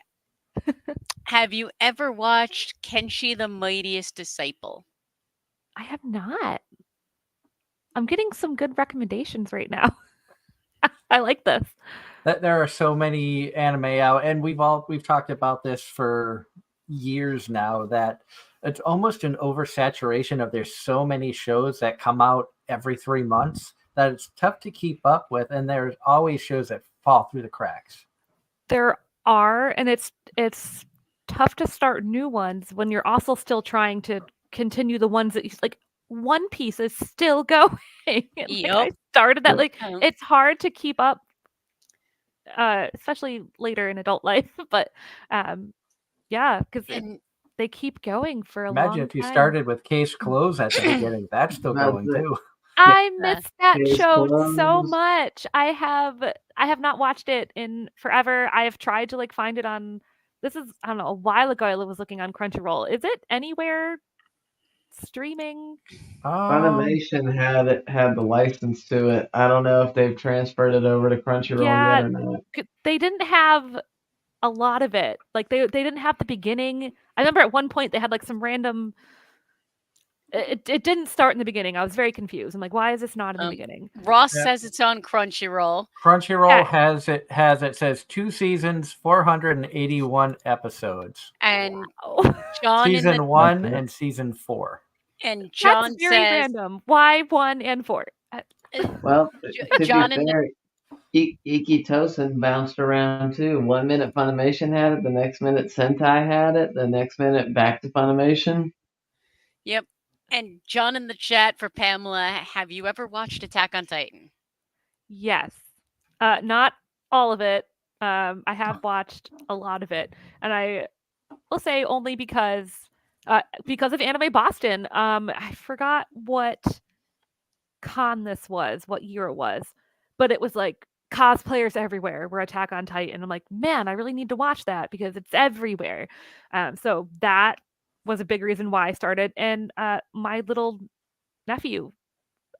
S5: Have you ever watched Kenshi the Mightiest Disciple?
S4: I have not. I'm getting some good recommendations right now. I like this.
S1: There are so many anime out, and we've talked about this for years now, that it's almost an oversaturation of there's so many shows that come out every 3 months that it's tough to keep up with, and there's always shows that fall through the cracks.
S4: There are, and it's tough to start new ones when you're also still trying to continue the ones that you like. One Piece is still going. I started that. It's hard to keep up, especially later in adult life. But yeah, because they keep going for a long time.
S1: Imagine if you started with Case Close at the beginning. That's still going too.
S4: I missed that
S3: Case
S4: show so
S3: closed.
S4: much. I have not watched it in forever. I have tried to like find it on this is I don't know, a while ago I was looking on Crunchyroll. Is it anywhere streaming?
S3: Funimation had the license to it. I don't know if they've transferred it over to Crunchyroll yet
S4: Yeah,
S3: or not.
S4: they didn't have a lot of it. Like they didn't have the beginning. I remember at one point they had like some random it didn't start in the beginning. I was very confused. I'm like, why is this not in the beginning?
S5: Ross
S1: Yeah.
S5: says it's on Crunchyroll.
S1: Crunchyroll
S4: Okay.
S1: it says 2 seasons, 481 episodes.
S5: And
S4: Oh,
S5: John in the
S1: Season 1
S3: Okay.
S1: and season 4.
S5: and
S4: that's
S5: John
S4: very
S5: says
S4: random. Why 1 and 4?
S3: Well, to
S5: John
S3: be
S5: in the
S3: fair, Iki Tosin bounced around too. 1 minute Funimation had it, the next minute Sentai had it, the next minute back to Funimation.
S5: Yep. And John in the chat for Pamela, have you ever watched Attack on Titan?
S4: Yes. Not all of it. I have watched a lot of it, and I will say only because of Anime Boston. I forgot what con this was, what year it was, but it was like cosplayers everywhere were Attack on Titan. I'm like, man, I really need to watch that because it's everywhere. So that was a big reason why I started, and my little nephew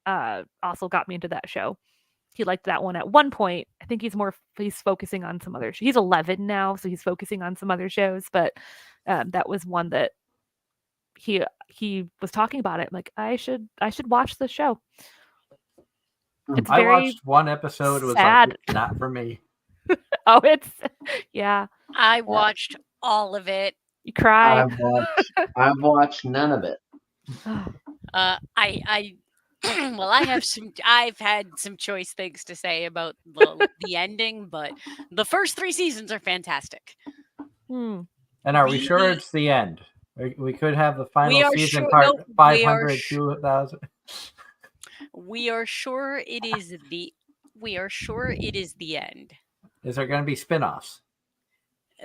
S4: also got me into that show. He liked that one at one point. I think he's focusing on some other he's 11 now, so he's focusing on some other shows, but that was one that he was talking about it. I'm like, I should watch the show. It's
S1: I
S4: very
S1: watched one episode. It was
S4: sad.
S1: like, not for me.
S4: Oh, it's yeah.
S5: I watched all of it.
S4: You cry.
S3: I've watched none of it.
S5: I well, I've had some choice things to say about the ending, but the first 3 seasons are fantastic.
S4: Hmm.
S1: And are we sure
S5: The-
S1: it's the end? We could have the
S5: We
S1: final
S5: are
S1: season
S5: sure-
S1: part
S5: no, we
S1: 500,
S5: are
S1: 2000.
S5: We are sure it is the end.
S1: Is there going to be spin-offs?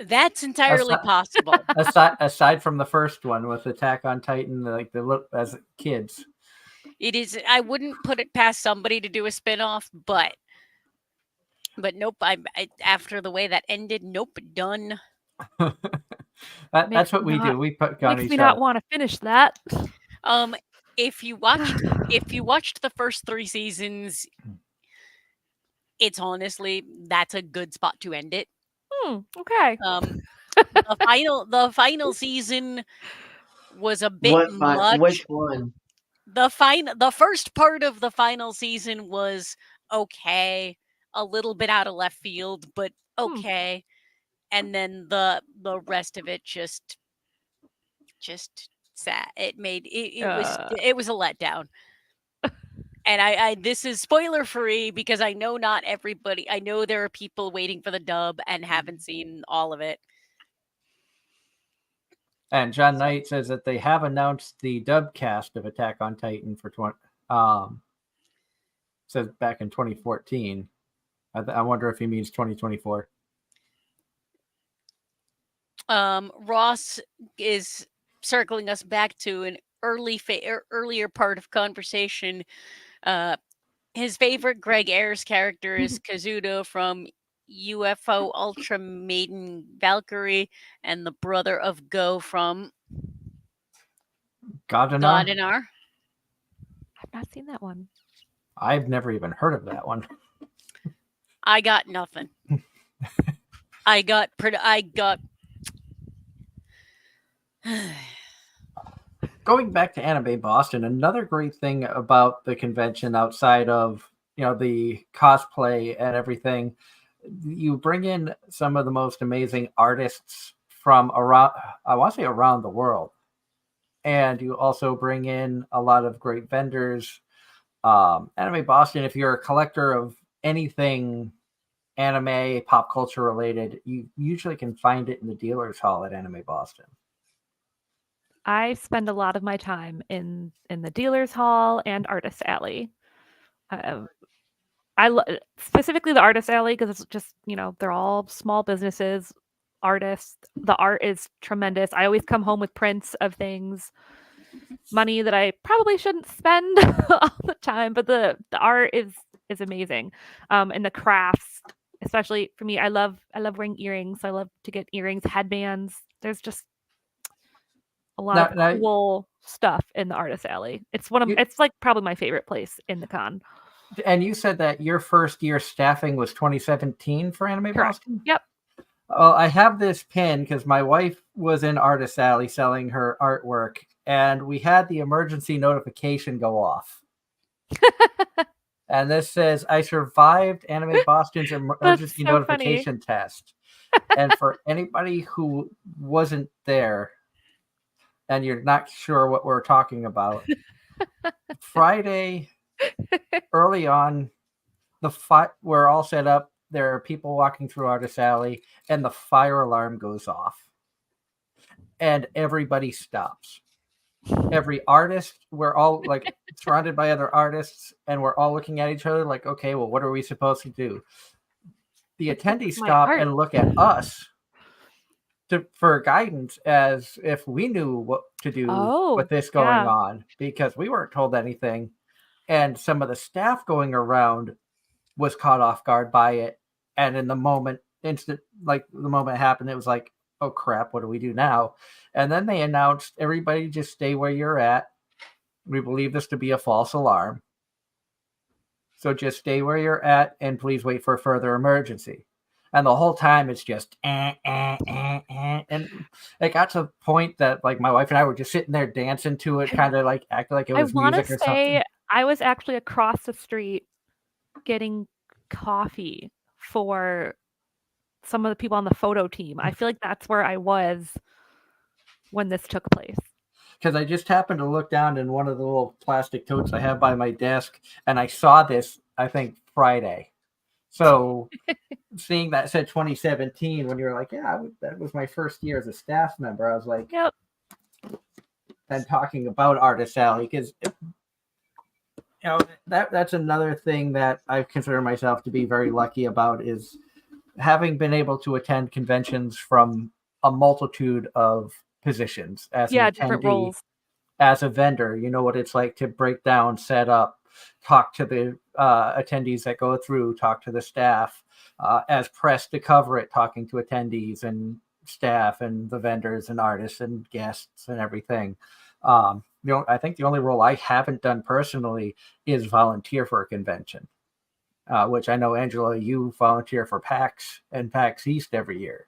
S5: That's entirely
S1: Aside-
S5: possible.
S1: aside from the first one with Attack on Titan, like the look as kids.
S5: It is. I wouldn't put it past somebody to do a spin-off, but nope. I after the way that ended, nope, done.
S1: That's what we do. We put on
S4: Makes
S1: each
S4: me not
S1: other.
S4: want to finish that.
S5: If you watched the first 3 seasons, it's honestly that's a good spot to end it.
S4: Okay.
S5: The final season was a bit much.
S3: Which one?
S5: The first part of the final season was okay, a little bit out of left field, but okay. And then the rest of it just sad. It was a letdown. And I this is spoiler free because I know not everybody. I know there are people waiting for the dub and haven't seen all of it.
S1: And John Knight says that they have announced the dub cast of Attack on Titan for says back in 2014. I wonder if he means 2024.
S5: Ross is circling us back to an earlier part of conversation. His favorite Greg Ayres character is Kazuto from UFO Ultra Maiden Valkyrie, and the brother of Go from
S1: Godinar?
S5: Godinar.
S4: I've not seen that one.
S1: I've never even heard of that one.
S5: I got nothing. I got.
S1: Going back to Anime Boston, another great thing about the convention outside of the cosplay and everything, you bring in some of the most amazing artists from around, I want to say around the world, and you also bring in a lot of great vendors. Anime Boston, if you're a collector of anything anime, pop culture related, you usually can find it in the dealer's hall at Anime Boston.
S4: I spend a lot of my time in the dealer's hall and artist alley. Specifically the artist alley because it's just they're all small businesses, artists. The art is tremendous. I always come home with prints of things. money that I probably shouldn't spend all the time, but the art is amazing. And the crafts, especially for me, I love wearing earrings. I love to get earrings, headbands. There's just a lot of
S1: Now,
S4: cool stuff in the artist alley.
S1: You-
S4: it's like probably my favorite place in the con.
S1: and you said that your first year staffing was 2017 for Anime
S4: Correct.
S1: Boston?
S4: Yep.
S1: Well, I have this pin because my wife was in Artist Alley selling her artwork, and we had the emergency notification go off. And this says, I survived Anime Boston's emergency
S4: so funny.
S1: notification test. And for anybody who wasn't there and you're not sure what we're talking about, Friday, early on, we're all set up. There are people walking through Artist Alley, and the fire alarm goes off. And everybody stops. Every artist, we're all like surrounded by other artists, and we're all looking at each other like, okay, well, what are we supposed to do? The attendees
S4: my
S1: stop
S4: art.
S1: and look at us for guidance as if we knew what to do with this going on, because we weren't told anything. And some of the staff going around was caught off guard by it. And in the moment, the moment it happened, it was like, oh crap, what do we do now? And then they announced, everybody just stay where you're at. We believe this to be a false alarm. So just stay where you're at and please wait for further emergency. And the whole time it's just And it got to the point that like my wife and I were just sitting there dancing to it, kind of like acting like it was music or something.
S4: I was actually across the street getting coffee for some of the people on the photo team. I feel like that's where I was when this took place.
S1: Because I just happened to look down in one of the little plastic totes I have by my desk, and I saw this, I think, Friday. So seeing that said 2017, when you're like, yeah, that was my first year as a staff member, I was like,
S4: yep.
S1: And talking about Artist Alley, because that's another thing that I consider myself to be very lucky about, is having been able to attend conventions from a multitude of positions as an
S4: different
S1: attendee,
S4: roles.
S1: As a vendor. You know what it's like to break down, set up, talk to the attendees that go through, talk to the staff, as press to cover it, talking to attendees and staff and the vendors and artists and guests and everything. I think the only role I haven't done personally is volunteer for a convention, which I know, Angela, you volunteer for PAX and PAX East every year.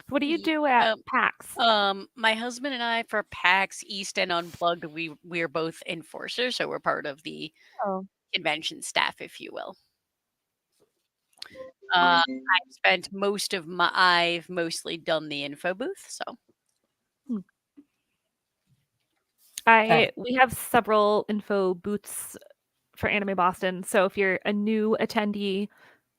S4: What do you do at PAX?
S5: My husband and I, for PAX East and Unplugged, we're both enforcers, so we're part of the convention staff, if you will. I've mostly done the info booth, so.
S4: We have several info booths for Anime Boston. So if you're a new attendee,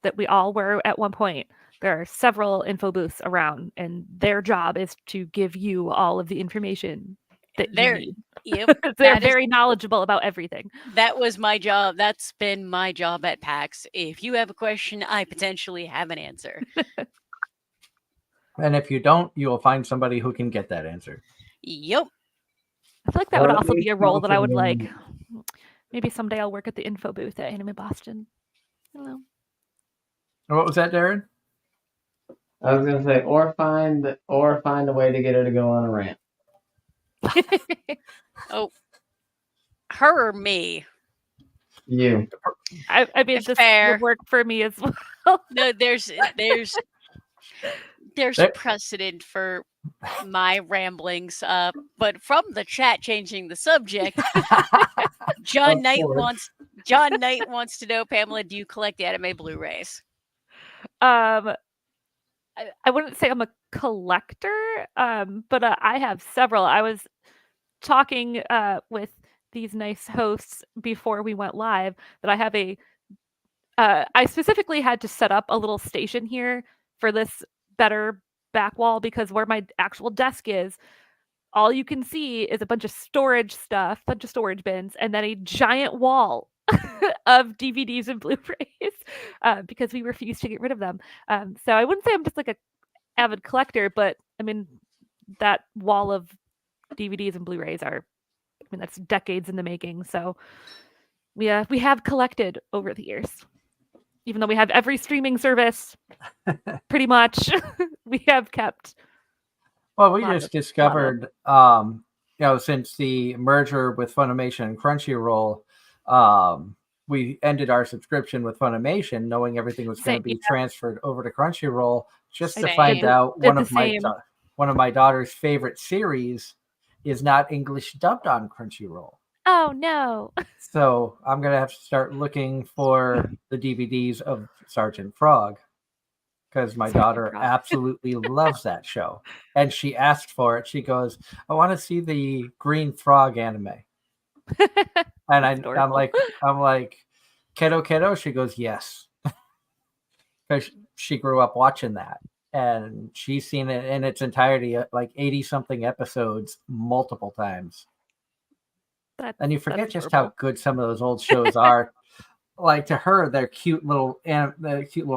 S4: that we all were at one point, there are several info booths around, and their job is to give you all of the information that you need.
S5: Yep,
S4: they're very knowledgeable about everything.
S5: That was my job. That's been my job at PAX. If you have a question, I potentially have an answer.
S1: And if you don't, you will find somebody who can get that answer.
S5: Yep.
S4: I feel like that would also be a role that I would like. Maybe someday I'll work at the info booth at Anime Boston. I don't know.
S1: What was that, Darren?
S3: I was gonna say, or find a way to get her to go on a rant.
S5: Oh, her or me?
S3: You.
S4: I mean, this would work for me as well.
S5: No, there's precedent for my ramblings. But from the chat changing the subject, John Knight wants to know, Pamela, do you collect the anime Blu-rays?
S4: I wouldn't say I'm a collector, but I have several. I was talking with these nice hosts before we went live that I have I specifically had to set up a little station here for this better back wall, because where my actual desk is, all you can see is a bunch of storage bins, and then a giant wall of DVDs and Blu-rays, because we refuse to get rid of them. So I wouldn't say I'm just like a avid collector, but I mean, that wall of DVDs and Blu-rays are, I mean, that's decades in the making. So we have collected over the years. Even though we have every streaming service, pretty much, we have kept.
S1: Well, we
S4: Lot
S1: just
S4: of- lot of
S1: discovered, since the merger with Funimation and Crunchyroll, we ended our subscription with Funimation, knowing everything was going to be transferred over to Crunchyroll, just to
S5: Same.
S1: find out
S4: Did the same.
S1: one of my daughter's favorite series is not English dubbed on Crunchyroll.
S4: Oh no!
S1: So I'm gonna have to start looking for the DVDs of Sergeant Frog, because my daughter
S4: Frog.
S1: absolutely loves that show, and she asked for it. She goes, "I want to see the Green Frog anime," and I'm like, "Kiddo." She goes, "Yes," because she grew up watching that, and she's seen it in its entirety, like 80 something episodes, multiple times. And you forget just how good some of those old shows are. Like, to her, they're cute little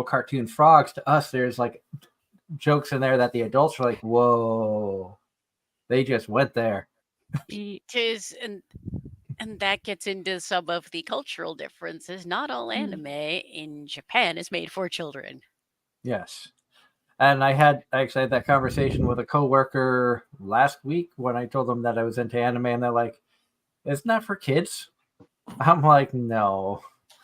S1: cartoon frogs. To us, there's like jokes in there that the adults are like, "Whoa, they just went there."
S5: Tis and that gets into some of the cultural differences. Not all anime in Japan is made for children.
S1: Yes. And I actually had that conversation with a coworker last week when I told them that I was into anime, and they're like, "Isn't that for kids?" I'm like, "No."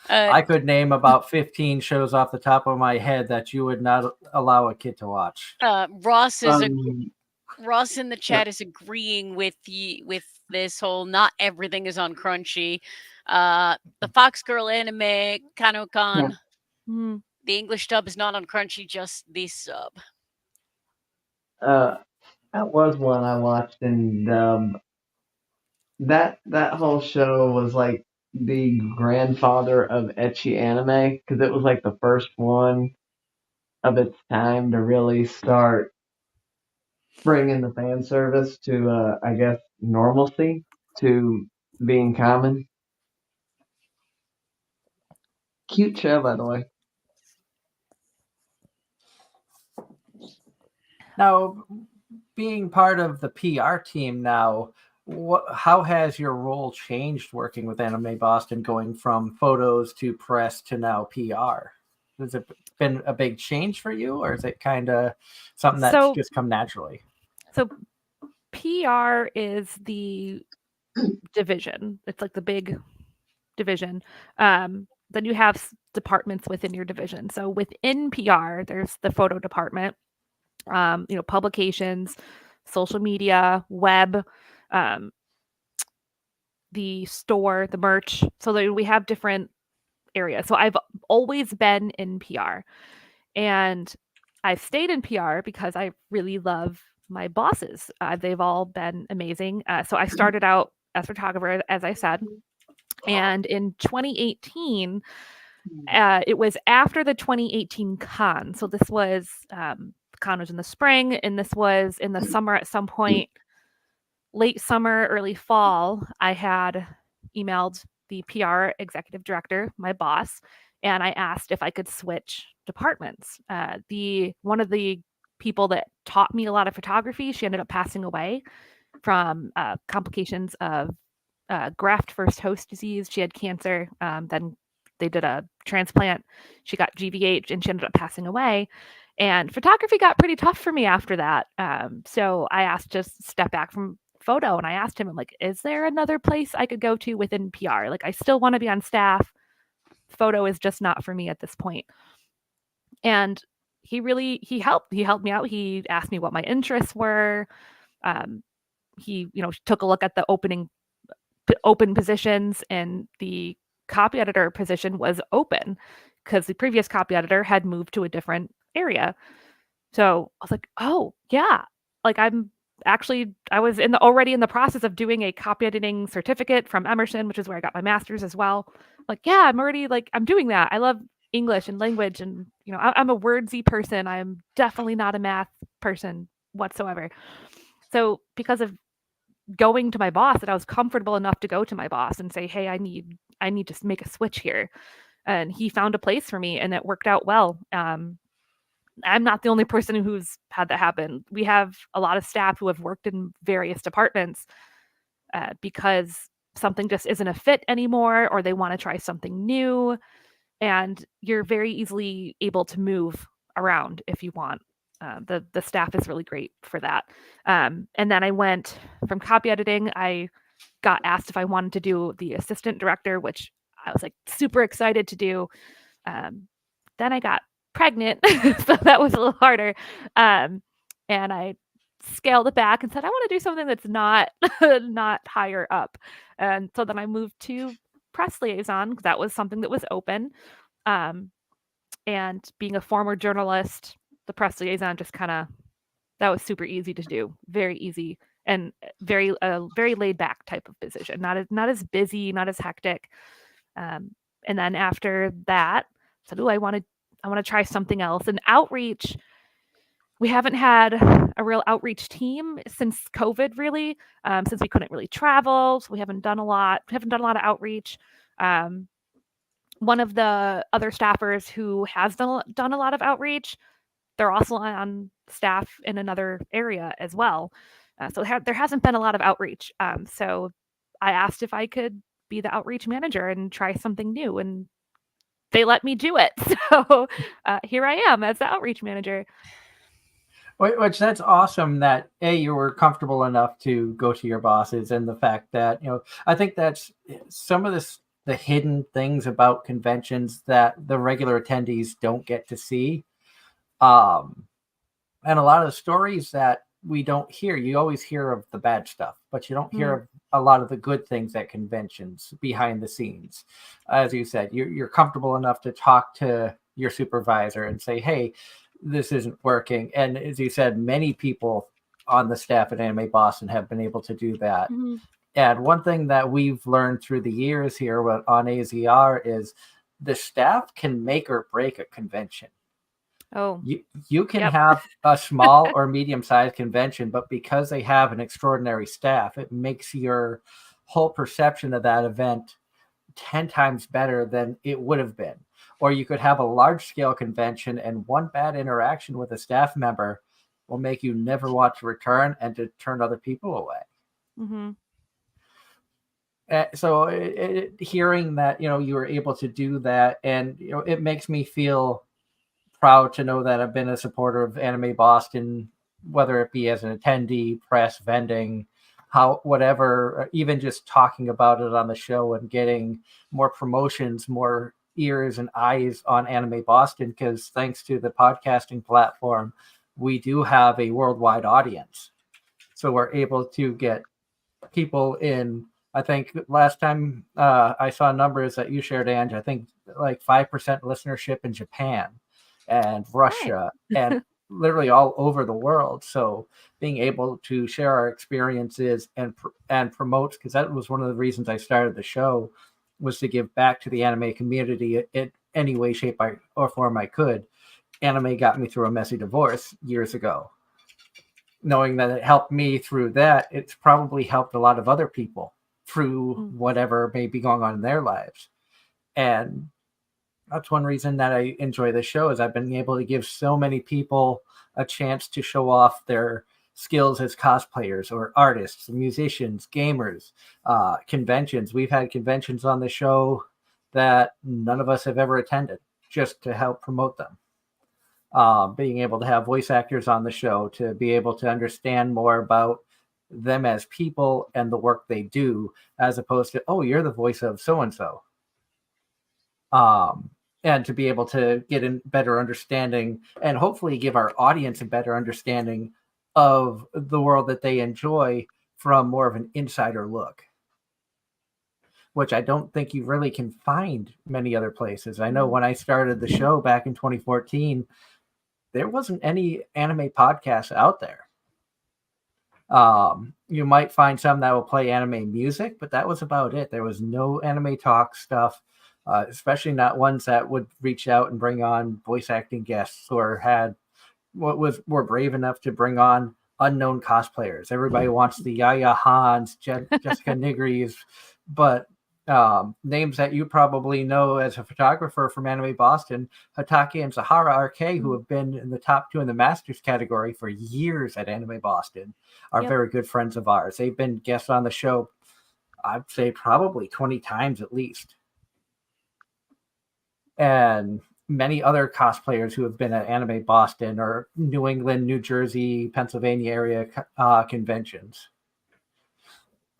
S1: I could name about 15 shows off the top of my head that you would not allow a kid to watch.
S5: Ross in the chat is agreeing with this whole not everything is on Crunchy. The Fox Girl anime, Kano-kan, the English dub is not on Crunchy, just the sub.
S3: That was one I watched in dub. That whole show was like the grandfather of ecchi anime, because it was like the first one of its time to really start bringing the fan service to, I guess, normalcy, to being common. Cute show, by the way.
S1: Now, being part of the PR team now, how has your role changed working with Anime Boston, going from photos to press to now PR? Has it been a big change for you, or is it kind of something that's just come naturally?
S4: So PR is the division. It's like the big division. Then you have departments within your division. So within PR, there's the photo department, publications, social media, web, the store, the merch. So we have different areas. So I've always been in PR, and I've stayed in PR because I really love my bosses. They've all been amazing. So I started out as a photographer, as I said, and in 2018, it was after the 2018 con. So this was con was in the spring, and this was in the summer at some point, late summer, early fall. I had emailed the PR executive director, my boss, and I asked if I could switch departments. One of the people that taught me a lot of photography, she ended up passing away from complications of graft versus host disease. She had cancer. Then they did a transplant. She got GVH, and she ended up passing away. And photography got pretty tough for me after that. So I asked just step back from photo, and I asked him, I'm like, is there another place I could go to within PR? Like, I still want to be on staff. Photo is just not for me at this point. And he helped me out. He asked me what my interests were. He took a look at the open positions, and the copy editor position was open because the previous copy editor had moved to a different area. So I was like, oh yeah, like I was already in the process of doing a copy editing certificate from Emerson, which is where I got my master's as well. Like, yeah, I'm doing that. I love English and language, and I'm a wordsy person. I'm definitely not a math person whatsoever. So because of going to my boss, that I was comfortable enough to go to my boss and say, hey, I need to make a switch here. And he found a place for me, and it worked out well. I'm not the only person who's had that happen. We have a lot of staff who have worked in various departments because something just isn't a fit anymore, or they want to try something new, and you're very easily able to move around if you want. The staff is really great for that. And then I went from copy editing. I got asked if I wanted to do the assistant director, which I was like super excited to do. Then I got pregnant, so that was a little harder. And I scaled it back and said I want to do something that's not not higher up. And so then I moved to press liaison because that was something that was open. And being a former journalist, the press liaison just kind of that was super easy to do, very easy and very laid back type of position, not as busy, not as hectic. And then after that, I said, "Oh, I want to try something else." And outreach, we haven't had a real outreach team since COVID, really, since we couldn't really travel. So we haven't done a lot. We haven't done a lot of outreach. One of the other staffers who has done a lot of outreach, they're also on staff in another area as well. So there hasn't been a lot of outreach. So I asked if I could be the outreach manager and try something new, and they let me do it. So here I am as the outreach manager.
S1: Which that's awesome that you were comfortable enough to go to your bosses, and the fact that I think that's some of the hidden things about conventions that the regular attendees don't get to see. And a lot of the stories that we don't hear, you always hear of the bad stuff, but you don't hear of a lot of the good things at conventions behind the scenes. As you said, you're comfortable enough to talk to your supervisor and say, hey, this isn't working. And as you said, many people on the staff at Anime Boston have been able to do that.
S4: Mm-hmm.
S1: And one thing that we've learned through the years here on AZR is the staff can make or break a convention.
S4: Oh,
S1: you can have a small or medium-sized convention, but because they have an extraordinary staff, it makes your whole perception of that event 10 times better than it would have been. Or you could have a large-scale convention, and one bad interaction with a staff member will make you never want to return and to turn other people away.
S4: Mm-hmm.
S1: So hearing that you were able to do that, and it makes me feel proud to know that I've been a supporter of Anime Boston, whether it be as an attendee, press, vending, whatever, even just talking about it on the show and getting more promotions, more ears and eyes on Anime Boston, because thanks to the podcasting platform, we do have a worldwide audience. So we're able to get people in. I think last time I saw numbers that you shared, Ange, I think like 5% listenership in Japan and Russia and literally all over the world. So being able to share our experiences and promote, because that was one of the reasons I started the show, was to give back to the anime community in any way, shape, or form I could. Anime got me through a messy divorce years ago. Knowing that it helped me through that, it's probably helped a lot of other people through whatever may be going on in their lives. And that's one reason that I enjoy the show, is I've been able to give so many people a chance to show off their skills as cosplayers or artists, musicians, gamers, conventions. We've had conventions on the show that none of us have ever attended just to help promote them. Being able to have voice actors on the show to be able to understand more about them as people and the work they do, as opposed to, oh, you're the voice of so-and-so. And to be able to get a better understanding and hopefully give our audience a better understanding of the world that they enjoy from more of an insider look, which I don't think you really can find many other places. I know when I started the show back in 2014, there wasn't any anime podcasts out there. You might find some that will play anime music, but that was about it. There was no anime talk stuff. Especially not ones that would reach out and bring on voice acting guests, or were brave enough to bring on unknown cosplayers. Everybody wants the Yaya Hans, Jessica Nigris, but names that you probably know as a photographer from Anime Boston, Hatake and Zahara RK, who have been in the top 2 in the Masters category for years at Anime Boston, are very good friends of ours. They've been guests on the show, I'd say probably 20 times at least. And many other cosplayers who have been at Anime Boston or New England, New Jersey, Pennsylvania area conventions.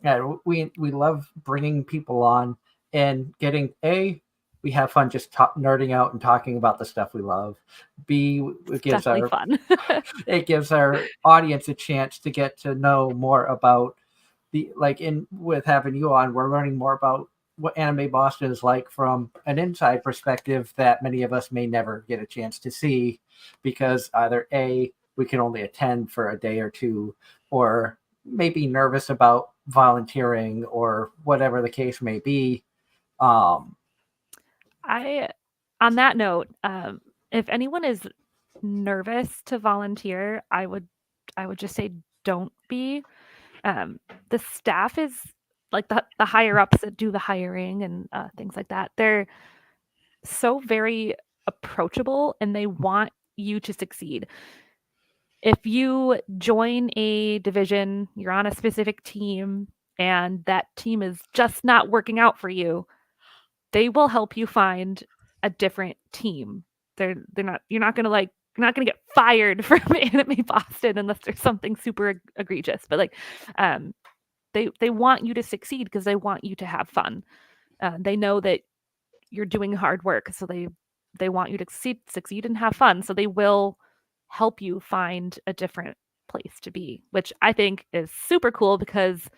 S1: And we love bringing people on and getting we have fun just nerding out and talking about the stuff we love. B, it gives
S4: Definitely fun.
S1: it gives our audience a chance to get to know more about with having you on, we're learning more about what Anime Boston is like from an inside perspective that many of us may never get a chance to see, because either we can only attend for a day or two, or maybe nervous about volunteering or whatever the case may be.
S4: On that note, if anyone is nervous to volunteer, I would just say don't be. The staff is like the higher ups that do the hiring and things like that. They're so very approachable and they want you to succeed. If you join a division, you're on a specific team, and that team is just not working out for you, they will help you find a different team. You're not gonna get fired from Anime Boston unless there's something super egregious. But they want you to succeed because they want you to have fun. They know that you're doing hard work, so they want you to succeed and have fun. So they will help you find a different place to be, which I think is super cool because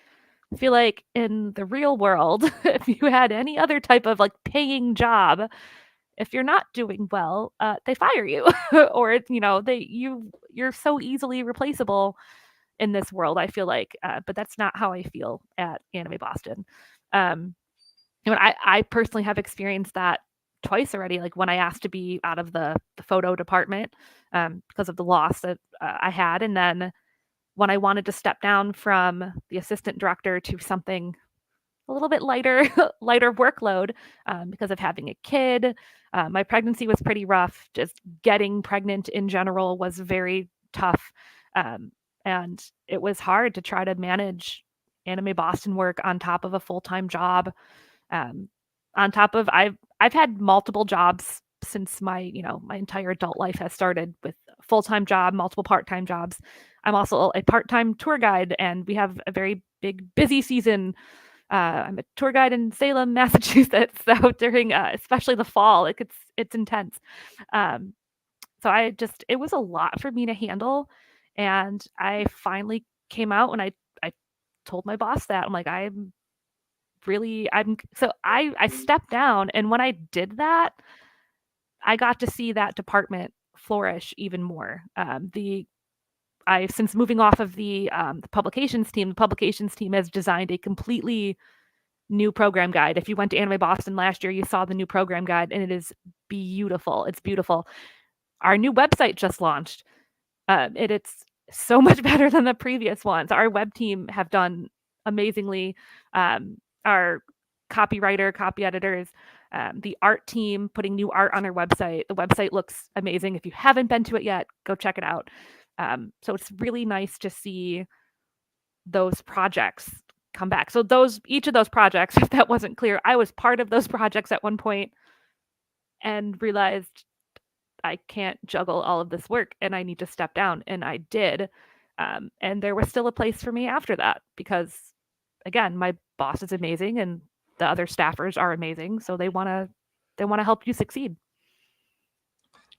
S4: I feel like in the real world, if you had any other type of like paying job, if you're not doing well, they fire you, or you're so easily replaceable in this world. I feel like, but that's not how I feel at Anime Boston. I personally have experienced that twice already. Like when I asked to be out of the photo department because of the loss that I had, and then when I wanted to step down from the assistant director to something a little bit lighter workload because of having a kid. My pregnancy was pretty rough. Just getting pregnant in general was very tough. And it was hard to try to manage Anime Boston work on top of a full-time job. On top of I've had multiple jobs since my entire adult life has started, with a full-time job, multiple part-time jobs. I'm also a part-time tour guide, and we have a very big busy season. I'm a tour guide in Salem, Massachusetts. So during especially the fall, it's intense. So it was a lot for me to handle, and I finally came out and I told my boss that I'm like, I stepped down, and when I did that, I got to see that department flourish even more. Since moving off of the publications team has designed a completely new program guide. If you went to Anime Boston last year, you saw the new program guide, and it is beautiful. It's beautiful. Our new website just launched. It's so much better than the previous ones. Our web team have done amazingly. Our copywriter, copy editors, the art team putting new art on our website. The website looks amazing. If you haven't been to it yet, go check it out. So it's really nice to see those projects come back. So each of those projects, if that wasn't clear, I was part of those projects at one point and realized I can't juggle all of this work and I need to step down, and I did. And there was still a place for me after that because, again, my boss is amazing and the other staffers are amazing, so they want to help you succeed.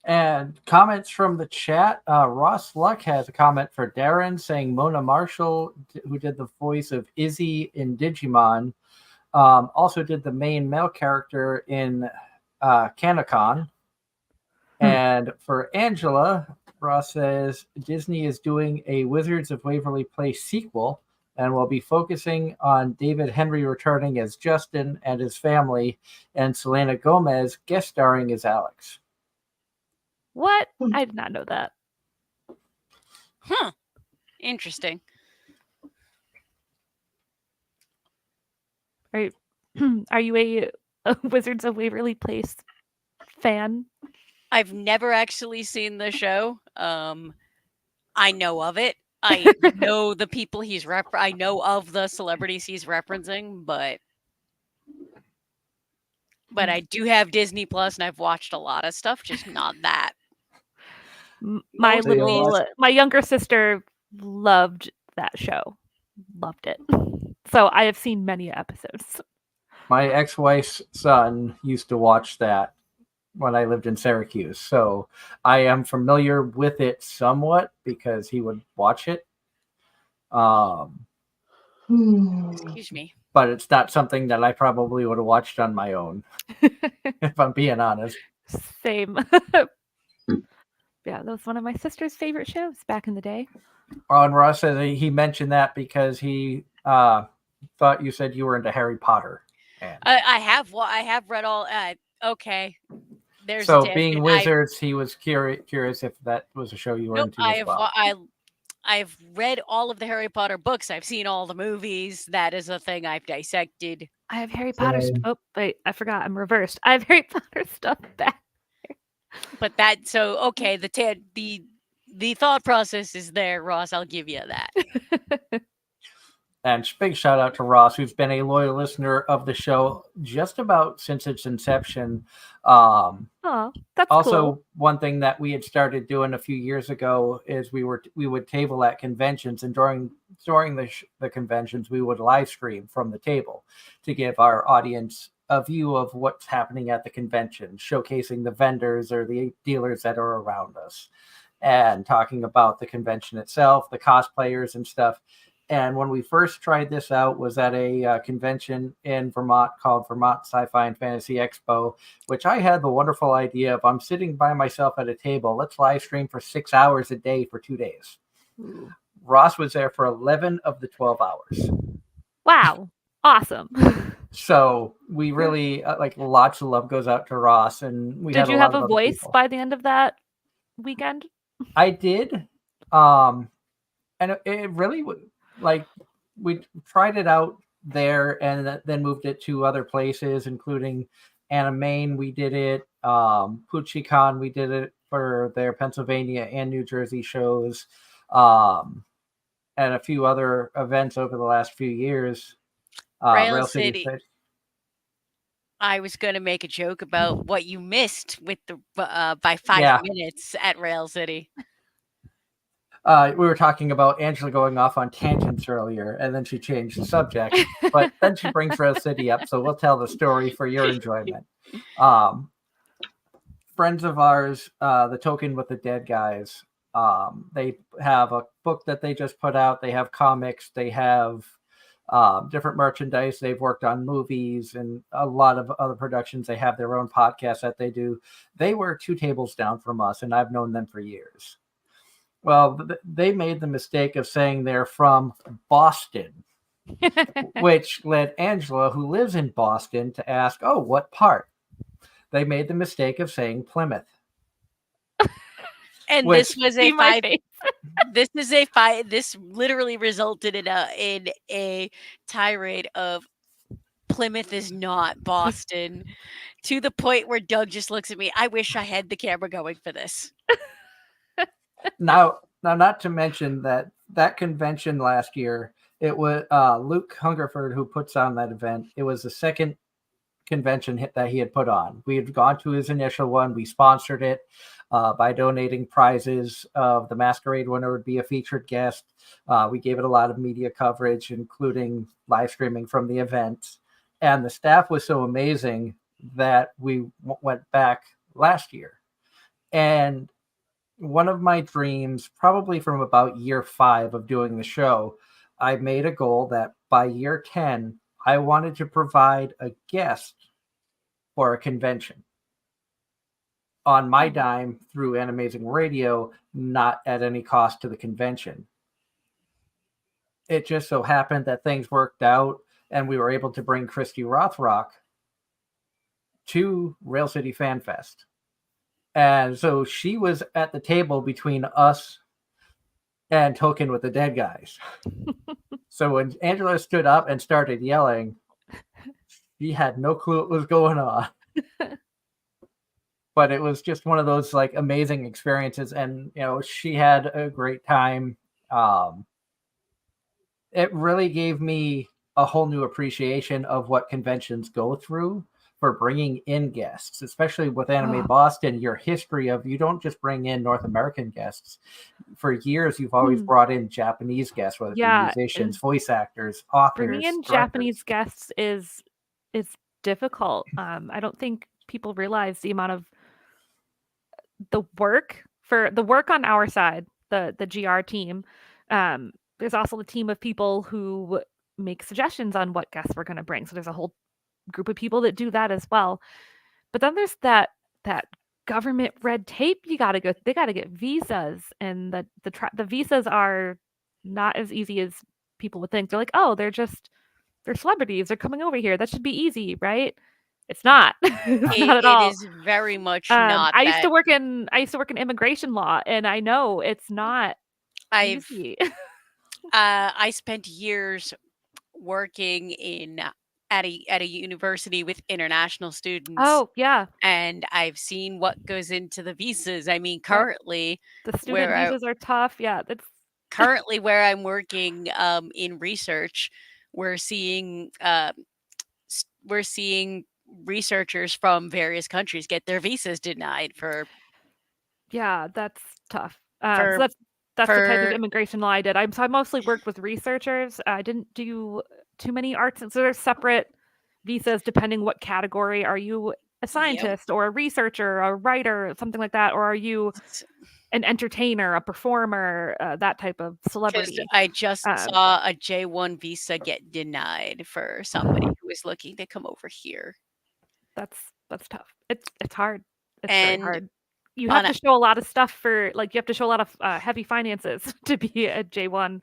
S1: And comments from the chat. Ross Luck has a comment for Darren saying Mona Marshall, who did the voice of Izzy in Digimon, also did the main male character in Kanekon. And for Angela, Ross says Disney is doing a Wizards of Waverly Place sequel and will be focusing on David Henry returning as Justin and his family, and Selena Gomez guest starring as Alex.
S4: What? I did not know that.
S5: Interesting.
S4: Are Are you a Wizards of Waverly Place fan?
S5: I've never actually seen the show. I know of it. I know the people I know of the celebrities he's referencing, but I do have Disney Plus and I've watched a lot of stuff, just not that.
S4: My
S5: Mostly-
S4: my younger sister loved that show. Loved it. So I have seen many episodes.
S1: My ex-wife's son used to watch that when I lived in Syracuse, so I am familiar with it somewhat because he would watch it.
S5: Excuse me.
S1: But it's not something that I probably would have watched on my own, if I'm being honest.
S4: Same. Yeah, that was one of my sister's favorite shows back in the day.
S1: And Ross said he mentioned that because he thought you said you were into Harry Potter. And
S5: I have read all. Okay, there's
S1: so
S5: a tangent.
S1: being wizards, he was curious if that was a show you were into as well.
S5: I've read all of the Harry Potter books. I've seen all the movies. That is a thing I've dissected.
S4: I have Harry Potter.
S3: Same.
S4: Oh, wait, I forgot. I'm reversed. I have Harry Potter stuff back.
S5: But okay, the thought process is there, Ross. I'll give you that.
S1: And big shout out to Ross, who's been a loyal listener of the show just about since its inception.
S4: Oh, that's
S1: Also,
S4: cool.
S1: one thing that we had started doing a few years ago is we would table at conventions, and during the conventions, we would live stream from the table to give our audience a view of what's happening at the convention, showcasing the vendors or the dealers that are around us, and talking about the convention itself, the cosplayers and stuff. And when we first tried this out was at a convention in Vermont called Vermont Sci-Fi and Fantasy Expo, which I had the wonderful idea of I'm sitting by myself at a table. Let's live stream for 6 hours a day for 2 days.
S4: Ooh.
S1: Ross was there for 11 of the 12 hours.
S4: Wow. Awesome.
S1: So we really like lots of love goes out to Ross. And we
S4: Did
S1: had
S4: you
S1: a
S4: have
S1: lot
S4: a
S1: of other
S4: voice
S1: people.
S4: by the end of that weekend?
S1: I did. And it really like we tried it out there and then moved it to other places, including Anime-Zing. We did it. PuchiCon, we did it for their Pennsylvania and New Jersey shows, and a few other events over the last few years.
S5: Rail City. I was going to make a joke about what you missed with the by 5 minutes at Rail City.
S1: We were talking about Angela going off on tangents earlier, and then she changed the subject. But then she brings Rail City up, so we'll tell the story for your enjoyment. Friends of ours, the Token with the Dead guys, they have a book that they just put out. They have comics. They have different merchandise. They've worked on movies and a lot of other productions. They have their own podcast that they do. They were 2 tables down from us, and I've known them for years. Well, they made the mistake of saying they're from Boston, which led Angela, who lives in Boston, to ask, "Oh, what part?" They made the mistake of saying Plymouth.
S5: And
S1: Which-
S5: this was
S4: See
S5: a
S4: my
S5: 5.
S4: face.
S5: This literally resulted in a tirade of Plymouth is not Boston, to the point where Doug just looks at me. I wish I had the camera going for this.
S1: Now, not to mention that convention last year, it was Luke Hungerford who puts on that event. It was the second convention that he had put on. We had gone to his initial one. We sponsored it by donating prizes. The Masquerade winner would be a featured guest. We gave it a lot of media coverage, including live streaming from the event. And the staff was so amazing that we went back last year. And one of my dreams, probably from about year 5 of doing the show, I made a goal that by year 10, I wanted to provide a guest for a convention on my dime through Anime-Zing Radio, not at any cost to the convention. It just so happened that things worked out and we were able to bring Christy Rothrock to Rail City Fan Fest. And so she was at the table between us and Token with the Dead guys. So when Angela stood up and started yelling, She had no clue what was going on. But it was just one of those like amazing experiences, and she had a great time. It really gave me a whole new appreciation of what conventions go through for bringing in guests, especially with Anime Boston. Your history of, you don't just bring in North American guests. For years, you've always brought in Japanese guests, whether it be musicians, voice actors, authors.
S4: Bringing in
S1: directors.
S4: Japanese guests is difficult. I don't think people realize the amount of the work on our side, the GR team. There's also the team of people who make suggestions on what guests we're going to bring. So there's a whole group of people that do that as well. But then there's that government red tape you got to go. They got to get visas, and the visas are not as easy as people would think. They're like, oh, they're celebrities. They're coming over here. That should be easy, right? It's not. It's not at all.
S5: It is very much not.
S4: I used to work in immigration law, and I know it's not easy.
S5: I spent years working at a university with international students.
S4: Oh, yeah.
S5: And I've seen what goes into the visas. I mean, currently
S4: the student visas are tough. Yeah, that's
S5: currently where I'm working in research. We're seeing researchers from various countries get their visas denied for.
S4: Yeah, that's tough. So that's the type of immigration law I did. I mostly worked with researchers. I didn't do too many arts, and so there's separate visas depending what category. Are you a scientist or a researcher, a writer, something like that, or are you an entertainer, a performer, that type of celebrity?
S5: I just saw a J1 visa get denied for somebody who was looking to come over here.
S4: That's tough. It's hard. It's very hard. You have to show a lot of stuff you have to show a lot of heavy finances to be a J1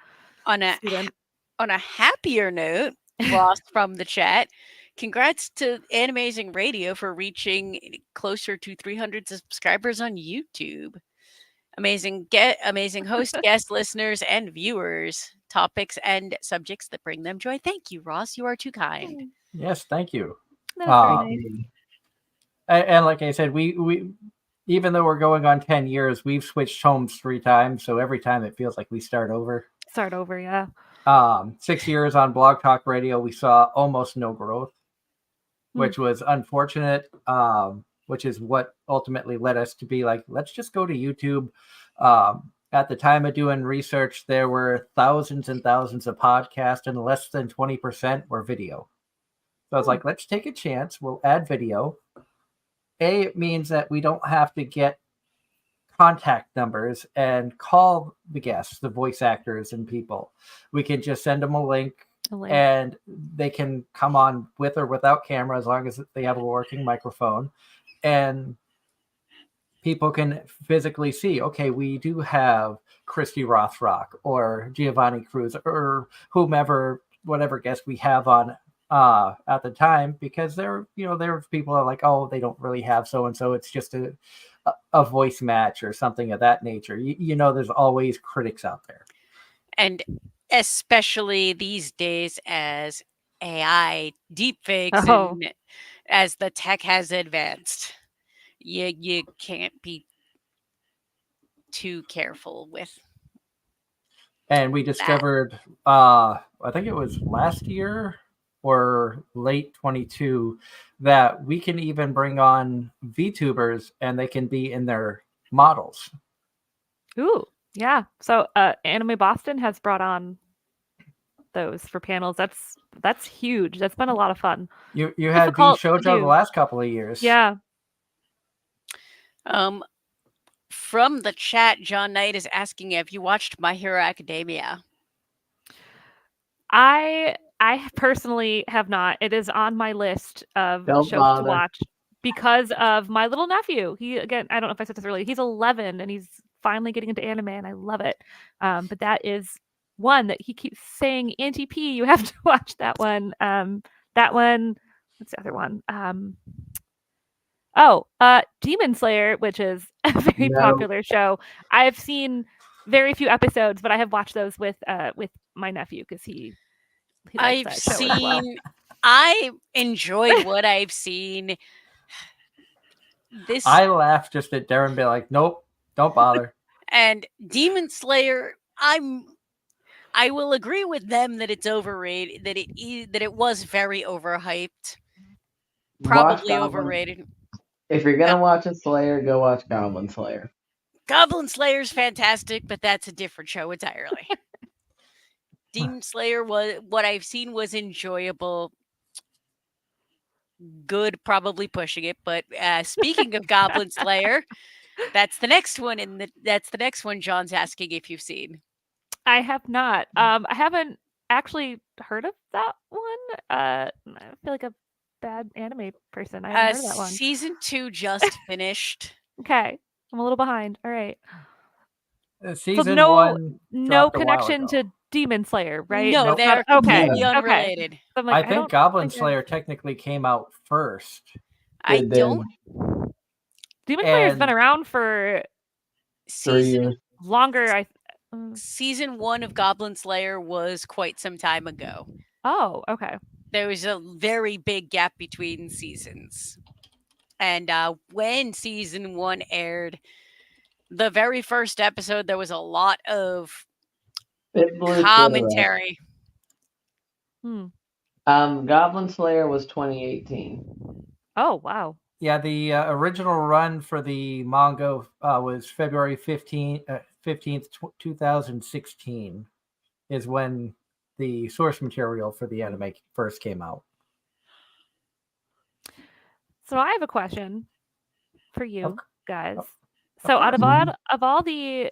S4: student.
S5: On a happier note, Ross from the chat, congrats to Anime-Zing Radio for reaching closer to 300 subscribers on YouTube. Amazing host, guests, listeners, and viewers. Topics and subjects that bring them joy. Thank you, Ross. You are too kind.
S1: Yes, thank you.
S4: That's very nice.
S1: And like I said, we even though we're going on 10 years, we've switched homes 3 times. So every time it feels like we start over.
S4: Yeah.
S1: 6 years on Blog Talk Radio, we saw almost no growth, which was unfortunate, which is what ultimately led us to be like, let's just go to YouTube. At the time of doing research, there were thousands and thousands of podcasts, and less than 20% were video. So I was like, let's take a chance. We'll add video. It means that we don't have to get contact numbers and call the guests, the voice actors and people. We can just send them a link, and they can come on with or without camera as long as they have a working microphone. And people can physically see, okay, we do have Christy Rothrock or Giovanni Cruz or whomever, whatever guest we have on at the time, because there are people that are like, oh, they don't really have so-and-so. It's just a voice match or something of that nature. There's always critics out there.
S5: And especially these days as AI deepfakes and as the tech has advanced, you can't be too careful with.
S1: And we discovered, I think it was last year or late 22, that we can even bring on VTubers and they can be in their models.
S4: Ooh, yeah. So Anime Boston has brought on those for panels. That's huge. That's been a lot of fun.
S1: You had the shoujo the last couple of years.
S4: Yeah.
S5: From the chat, John Knight is asking, have you watched My Hero Academia?
S4: I personally have not. It is on my list of shows to watch because of my little nephew. He, again, I don't know if I said this earlier, he's 11 and he's finally getting into anime and I love it. But that is one that he keeps saying, Auntie P, you have to watch that one. That one, what's the other one? Demon Slayer, which is a very popular show. I've seen very few episodes, but I have watched those with my nephew because he likes that show as well.
S5: I enjoyed what I've seen. This
S1: I laughed just at Darren be like, nope, don't bother.
S5: and Demon Slayer, I will agree with them that it's overrated, that it was very overhyped,
S3: Watch
S5: probably
S3: Goblin.
S5: overrated.
S3: If you're gonna watch a Slayer, go watch Goblin Slayer.
S5: Goblin Slayer's fantastic, but that's a different show entirely. Demon Slayer was what I've seen was enjoyable. Good, probably pushing it, but speaking of Goblin Slayer, that's the next one that's the next one John's asking if you've seen.
S4: I have not. I haven't actually heard of that one. I feel like a bad anime person. I haven't heard of that one.
S5: Season 2 just finished.
S4: Okay, I'm a little behind. All right.
S1: Season
S4: no-
S1: 1
S4: No
S1: dropped a while
S4: connection
S1: ago.
S4: to Demon Slayer, right?
S5: No,
S1: Nope.
S5: they are
S4: Okay.
S5: completely
S4: Okay.
S5: unrelated.
S4: I'm like,
S1: I think
S4: don't
S1: Goblin
S4: think I-
S1: Slayer technically came out first.
S5: I
S3: It did.
S5: don't
S4: Demon Slayer's been
S1: And-
S4: around for
S3: 3
S5: season
S3: years.
S4: longer.
S5: season 1 of Goblin Slayer was quite some time ago.
S4: Oh, okay.
S5: There was a very big gap between seasons. And when season 1 aired, the very first episode, there was a lot of
S3: It blew Twitter up.
S5: commentary.
S3: Goblin Slayer was 2018.
S4: Oh, wow.
S1: Yeah, the original run for the manga was February 15th, 2016 is when the source material for the anime first came out.
S4: So I have a question for you
S1: Okay.
S4: guys.
S1: Of
S4: So out of
S3: course.
S4: all the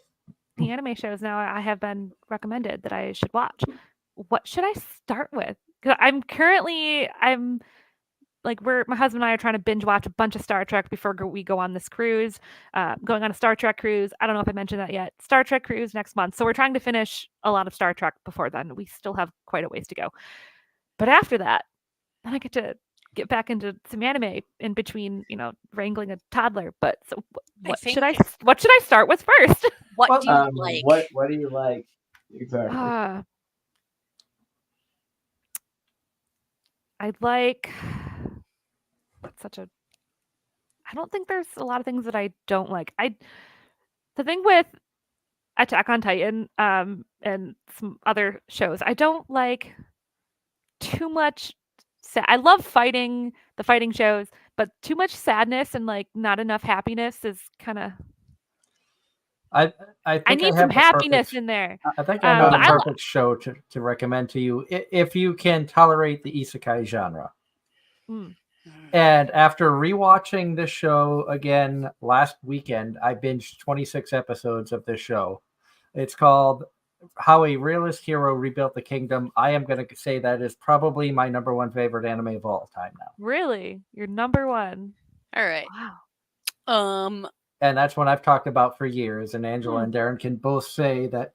S4: anime shows now I have been recommended that I should watch, what should I start with? 'Cause I'm like my husband and I are trying to binge watch a bunch of Star Trek before we go on this cruise. Going on a Star Trek cruise. I don't know if I mentioned that yet. Star Trek cruise next month. So we're trying to finish a lot of Star Trek before then. We still have quite a ways to go. But after that, then I get to get back into some anime in between, wrangling a toddler. But so what should I start with first?
S5: What
S1: Well,
S5: do you like?
S3: What do you like exactly?
S4: I like I don't think there's a lot of things that I don't like. The thing with Attack on Titan and some other shows, I don't like too much I love the fighting shows, but too much sadness and like not enough happiness is kind of
S1: I think
S4: need
S1: I
S4: some
S1: have the
S4: happiness
S1: perfect,
S4: in there.
S1: I think I know
S4: but
S1: the
S4: I
S1: perfect show to recommend to you if you can tolerate the isekai genre.
S4: Mm.
S1: And after rewatching this show again last weekend, I binged 26 episodes of this show. It's called How a Realist Hero Rebuilt the Kingdom. I am going to say that is probably my number one favorite anime of all time now.
S4: Really? You're number one.
S5: All right.
S4: Wow.
S1: And that's one I've talked about for years. And Angela and Darren can both say that.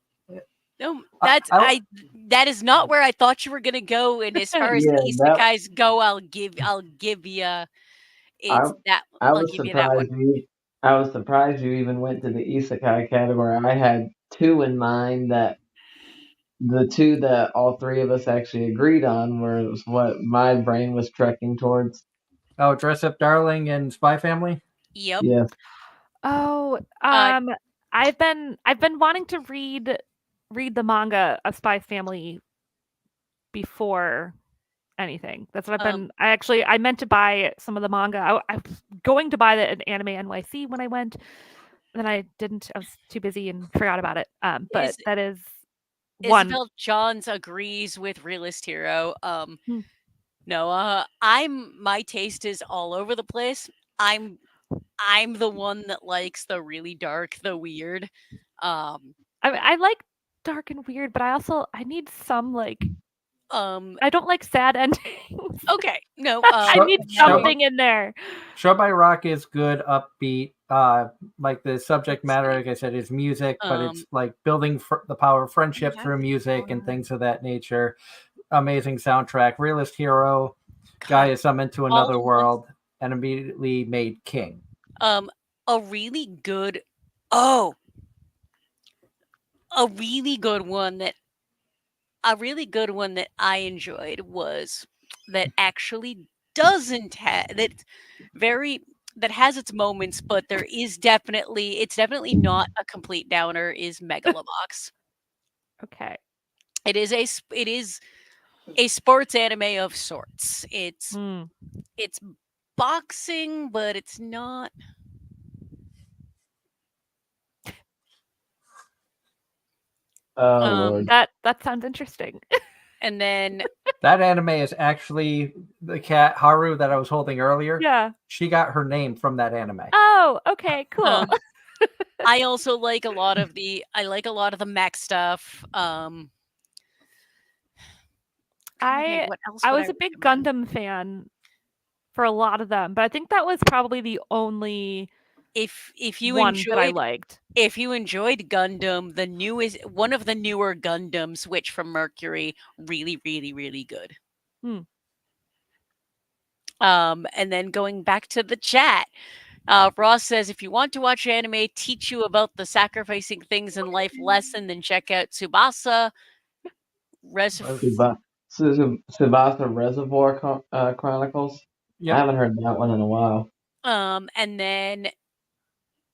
S5: No, that is not where I thought you were gonna go. And as far as isekais go, I'll give you I'll give you that one.
S3: I was surprised you even went to the isekai category. I had 2 in mind that the 2 that all 3 of us actually agreed on was what my brain was trekking towards.
S1: Oh, Dress Up Darling and Spy Family?
S5: Yep.
S3: Yeah.
S4: Oh, I've been wanting to read the manga of Spy Family before anything. That's what I've been. I meant to buy some of the manga. I was going to buy the Anime NYC when I went, then I didn't. I was too busy and forgot about it. But that is one.
S5: Isabel Johns agrees with Realist Hero. No, my taste is all over the place. I'm the one that likes the really dark, the weird.
S4: I like dark and weird, but I need some I don't like sad endings.
S5: Okay, no,
S4: I need something in there.
S1: Show by Rock is good, upbeat. Like the subject matter, like I said, is music, but it's like building the power of friendship through music and things of that nature. Amazing soundtrack. Realist Hero, guy is summoned to another world and immediately made king.
S5: A really good one that I enjoyed was that actually doesn't have that has its moments, but it's definitely not a complete downer, is Megalobox.
S4: Okay.
S5: It is a sports anime of sorts.
S4: Hmm.
S5: It's boxing, but it's not.
S3: Oh
S5: Um,
S3: Lord.
S4: That sounds interesting.
S5: and then
S1: That anime is actually the cat Haru that I was holding earlier.
S4: Yeah.
S1: She got her name from that anime.
S4: Oh, okay, cool.
S5: um, I also like a lot of the mech stuff.
S4: I
S5: What else
S4: I
S5: would
S4: was a big
S5: recommend?
S4: Gundam fan for a lot of them, but I think that was probably the only
S5: If you
S4: one that I
S5: enjoyed
S4: liked.
S5: if you enjoyed Gundam, one of the newer Gundam Switch from Mercury, really, really, really good.
S4: Hmm.
S5: And then going back to the chat, Ross says, if you want to watch anime teach you about the sacrificing things in life lesson, then check out Tsubasa.
S3: Tsubasa Reservoir Chronicles. I
S1: Yep.
S3: haven't heard that one in a while.
S5: And then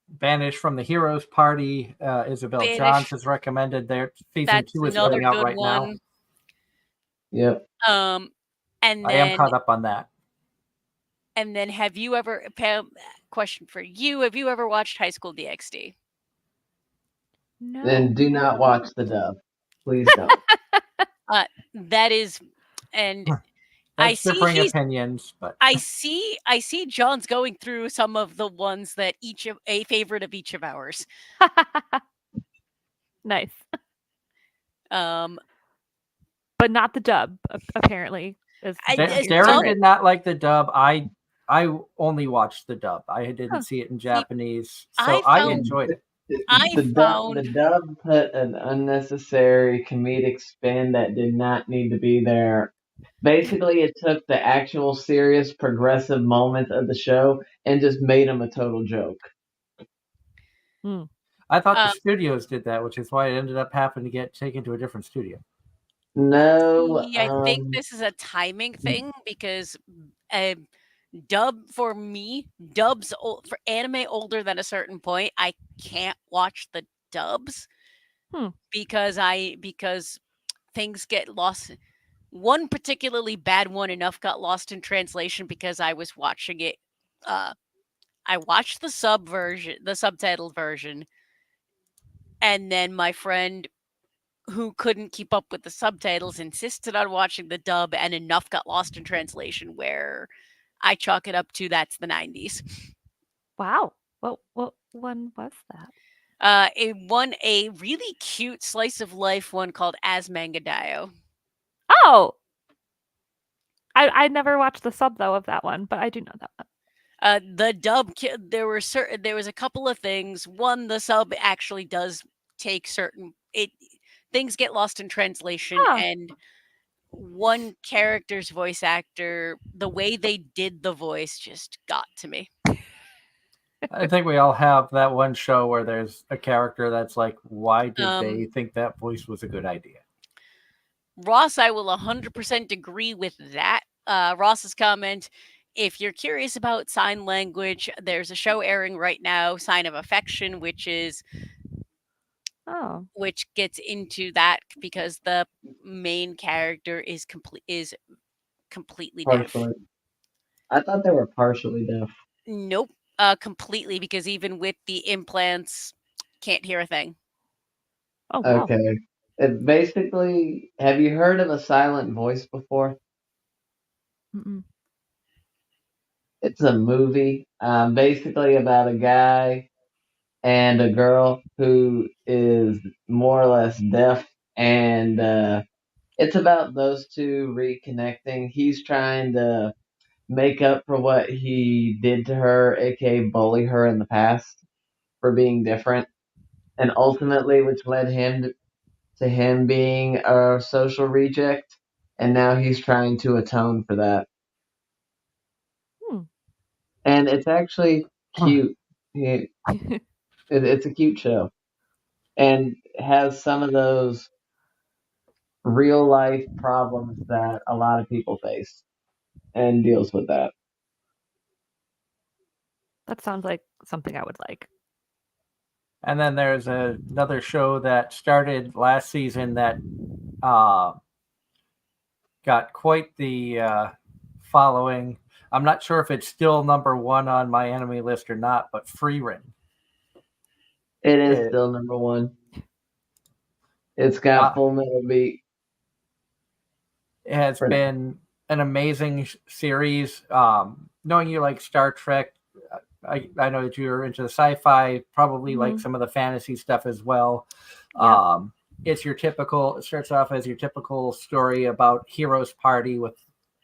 S1: Banished from the Heroes Party. Isabel
S5: Banished.
S1: Johns has recommended their season
S5: That's
S1: 2 is
S5: another
S1: coming out
S5: good
S1: right now.
S5: one.
S3: Yep.
S5: And
S1: I am
S5: then
S1: caught up on that.
S5: and then have you ever Pam, question for you, have you ever watched High School DxD?
S4: No.
S3: Then do not watch the dub. Please don't.
S5: That is, and I
S1: That's
S5: see
S1: differing
S5: he's
S1: opinions, but
S5: I see John's going through some of the ones that a favorite of each of ours.
S4: Nice.
S5: Um
S4: But not the dub, apparently.
S1: Darren did not like the dub. I only watched the dub. I didn't
S4: Huh.
S1: see it in Japanese, so
S5: I
S1: I
S5: found-
S1: enjoyed it.
S3: The dub put an unnecessary comedic spin that did not need to be there. Basically, it took the actual serious progressive moments of the show and just made them a total joke.
S1: I thought the studios did that, which is why it ended up having to get taken to a different studio.
S3: No,
S5: I think this is a timing thing because for me, dubs for anime older than a certain point, I can't watch the dubs because things get lost. One particularly bad one enough got lost in translation because I was watching it. I watched the subtitled version, and then my friend who couldn't keep up with the subtitles insisted on watching the dub, and enough got lost in translation where I chalk it up to that's the 90s.
S4: Wow. What one was that?
S5: It won a really cute slice of life one called As Mangadao.
S4: Oh! I never watched the sub, though, of that one, but I do know that one.
S5: The dub, there was a couple of things. One, the sub actually does take things get lost in translation, and one character's voice actor, the way they did the voice just got to me.
S1: I think we all have that one show where there's a character that's like, why did they think that voice was a good idea?
S5: Ross, I will 100% agree with that. Ross's comment, if you're curious about sign language, there's a show airing right now, Sign of Affection, which gets into that because the main character is completely deaf.
S3: I thought they were partially deaf.
S5: Nope, completely, because even with the implants, can't hear a thing.
S4: Oh, wow.
S3: Okay. It basically, have you heard of a silent voice before?
S4: Mm-mm.
S3: It's a movie, basically about a guy and a girl who is more or less deaf, and it's about those two reconnecting. He's trying to make up for what he did to her, aka bully her in the past for being different, and ultimately, which led him to him being a social reject, and now he's trying to atone for that. And it's actually cute. It's a cute show, and has some of those real life problems that a lot of people face. and deals with that.
S4: That sounds like something I would like.
S1: And then there's another show that started last season that uh, got quite the following. I'm not sure if it's still number one on my anime list or not, but Free Rin.
S3: It is
S1: It-
S3: still number one. It's got Full Metal Beat.
S1: It has
S3: For now.
S1: been an amazing series. Knowing you like Star Trek, I know that you're into the sci-fi, probably like some of the fantasy stuff as well.
S4: Yeah.
S1: It's your typical. It starts off as your typical story about heroes party with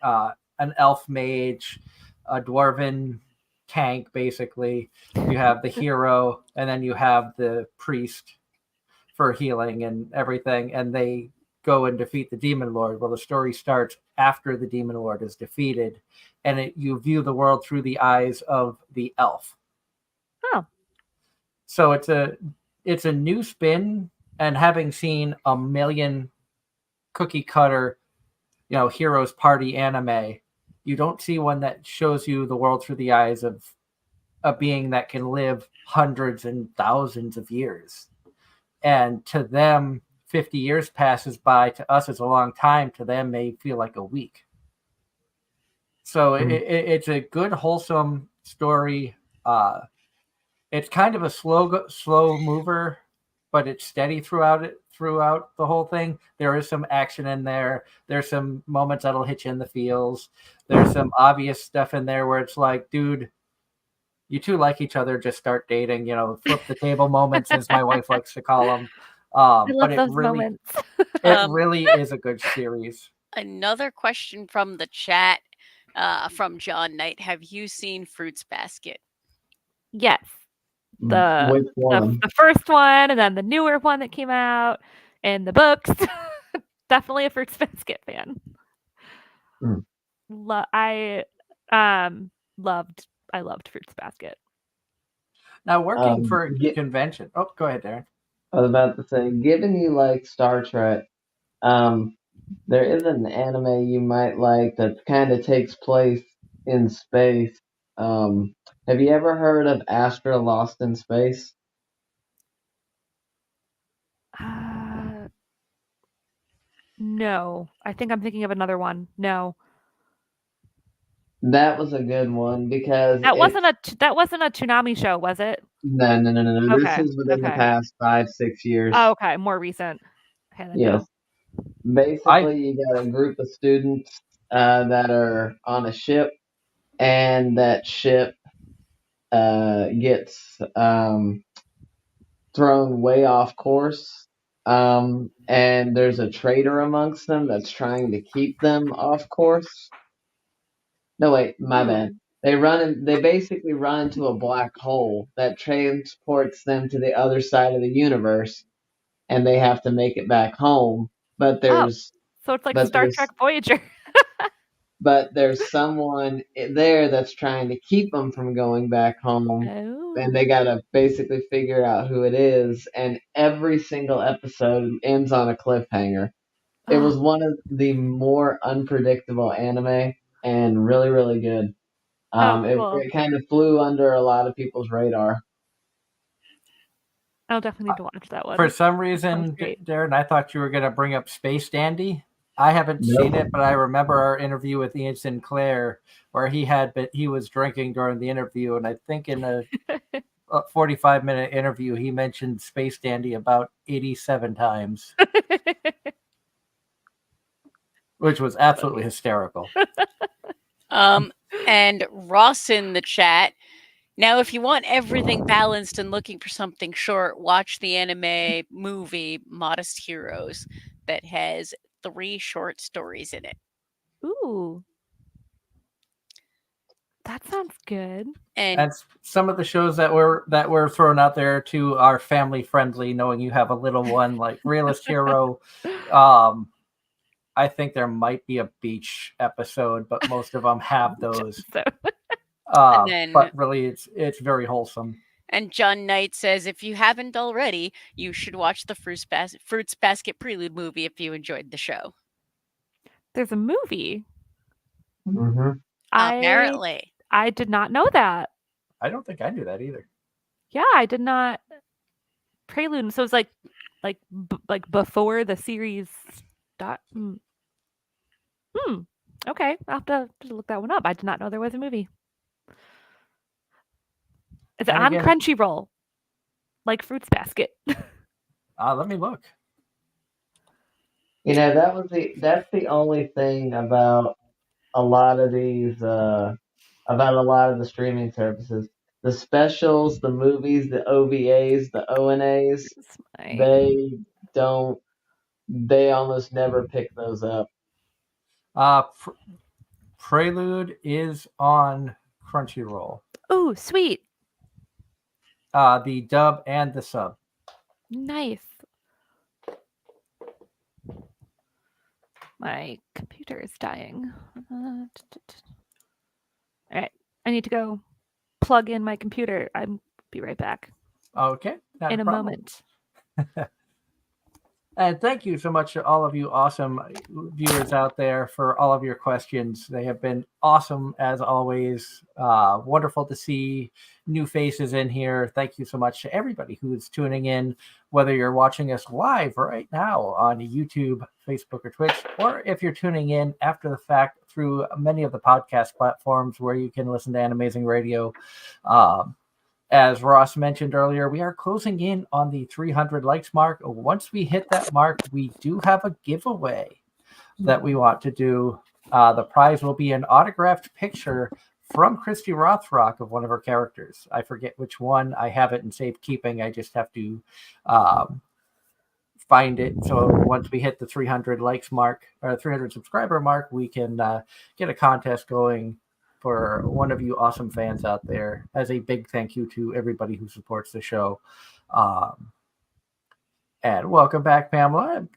S1: an elf mage, a dwarven tank. Basically, you have the hero, and then you have the priest for healing and everything, and they go and defeat the demon lord. Well, the story starts after the demon lord is defeated, and you view the world through the eyes of the elf.
S4: Oh.
S1: So it's a new spin, and having seen a million cookie cutter, heroes party anime, you don't see one that shows you the world through the eyes of a being that can live hundreds and thousands of years. And to them, 50 years passes by. To us, it's a long time. To them, may feel like a week. So it's a good, wholesome story. It's kind of a slow mover, but it's steady throughout the whole thing. There is some action in there. There's some moments that'll hit you in the feels. There's some obvious stuff in there where it's like, dude, you two like each other, just start dating. Flip the table moments, as my wife likes to call them.
S4: I love
S1: But it
S4: those
S1: really,
S4: moments.
S1: it really is a good series.
S5: Another question from the chat from John Knight. Have you seen Fruits Basket?
S4: Yes.
S3: Which
S4: The
S3: one?
S4: the first one, and then the newer one that came out, and the books. Definitely a Fruits Basket fan. I loved Fruits Basket.
S1: Now, working for a convention. Oh, go ahead, Darren.
S3: I was about to say, given you like Star Trek, there is an anime you might like that kind of takes place in space. Have you ever heard of Astra Lost in Space?
S4: No, I think I'm thinking of another one. No,
S3: That was a good one because
S4: that wasn't a Toonami show, was it?
S3: no. This
S4: Okay,
S3: is within the
S4: okay.
S3: past 5-6 years.
S4: Oh, okay, more recent. Okay, then
S3: Yes.
S4: no.
S3: Basically, you got a group of students that are on a ship, and that ship gets thrown way off course. And there's a traitor amongst them that's trying to keep them off course. No, wait, my bad. They basically run into a black hole that transports them to the other side of the universe, and they have to make it back home. But there's
S4: So it's like
S3: but
S4: Star
S3: there's
S4: Trek Voyager.
S3: but there's someone there that's trying to keep them from going back home, and they
S4: Oh.
S3: gotta basically figure out who it is. And every single episode ends on a cliffhanger. It was one of the more unpredictable anime, and really, really good.
S4: Oh, cool.
S3: It kind of flew under a lot of people's radar.
S4: I'll definitely need to watch that one.
S1: For some
S4: Sounds
S1: reason,
S4: great.
S1: Darren, I thought you were going to bring up Space Dandy. I haven't seen it, but I remember our interview with Ian Sinclair where he was drinking during the interview, and I think in a 45-minute interview he mentioned Space Dandy about 87 times, which was absolutely hysterical.
S5: And Ross in the chat. Now, if you want everything balanced and looking for something short, watch the anime movie Modest Heroes that has 3 short stories in it.
S4: Ooh. That sounds good.
S5: And
S1: some of the shows that were thrown out there too are family friendly, knowing you have a little one like Realist Hero. I think there might be a beach episode, but most of them have those. But really, it's very wholesome.
S5: And John Knight says, if you haven't already, you should watch the Fruits Basket Prelude movie if you enjoyed the show.
S4: There's a movie.
S3: Hmm.
S5: Apparently.
S4: I did not know that.
S1: I don't think I knew that either.
S4: Yeah, I did not. Prelude. So it's like before the series. Hmm. Okay, I'll have to look that one up. I did not know there was a movie. Is it
S1: And
S4: on
S1: again,
S4: Crunchyroll? Like Fruits Basket.
S1: let me look.
S3: That's the only thing about a lot of these about a lot of the streaming services. The specials, the movies, the OVAs, the ONAs,
S4: It's my-
S3: they don't they almost never pick those up.
S1: Prelude is on Crunchyroll.
S4: Ooh, sweet.
S1: The dub and the sub.
S4: Nice. My computer is dying. All right. I need to go plug in my computer. I'll be right back
S1: Okay, not
S4: in a
S1: problem.
S4: moment.
S1: And thank you so much to all of you awesome viewers out there for all of your questions. They have been awesome as always. Wonderful to see new faces in here. Thank you so much to everybody who is tuning in, whether you're watching us live right now on YouTube, Facebook, or Twitch, or if you're tuning in after the fact through many of the podcast platforms where you can listen to Anime-Zing Radio. As Ross mentioned earlier, we are closing in on the 300 likes mark. Once we hit that mark, we do have a giveaway that we want to do. The prize will be an autographed picture from Christy Rothrock of one of her characters. I forget which one. I have it in safekeeping. I just have to find it. So once we hit the 300 likes mark or 300 subscriber mark, we can get a contest going for one of you awesome fans out there, as a big thank you to everybody who supports the show. And welcome back, Pamela.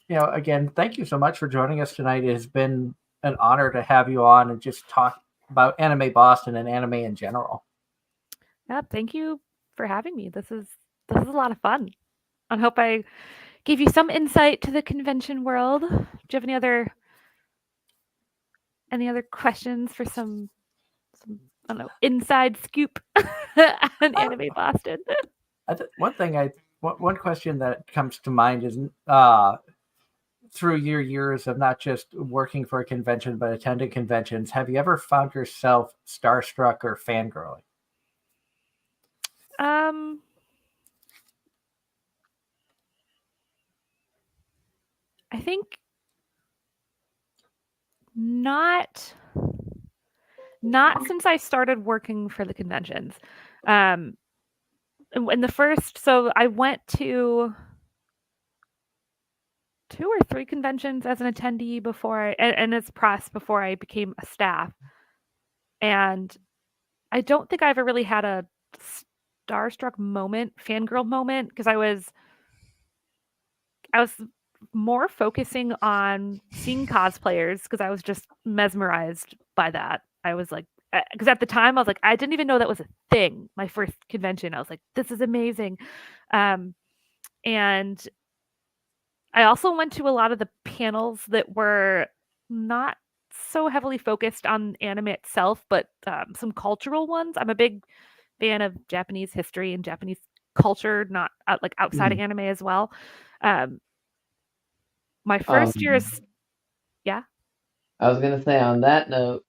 S1: Again, thank you so much for joining us tonight. It has been an honor to have you on and just talk about Anime Boston and anime in general.
S4: Yeah, thank you for having me. This is a lot of fun. I hope I gave you some insight to the convention world. Do you have any other questions for some I don't know, inside scoop on Anime Boston?
S1: One question that comes to mind is through your years of not just working for a convention but attending conventions, have you ever found yourself starstruck or fangirling?
S4: I think not since I started working for the conventions. In the first, so I went to 2 or 3 conventions as an attendee before and as press before I became a staff. And I don't think I ever really had a starstruck moment, fangirl moment, because I was more focusing on seeing cosplayers because I was just mesmerized by that. I was like, because at the time I was like, I didn't even know that was a thing. My first convention, I was like, this is amazing. And I also went to a lot of the panels that were not so heavily focused on anime itself, but some cultural ones. I'm a big fan of Japanese history and Japanese culture, not like outside of anime as well. My first year is, yeah.
S3: I was gonna say on that note,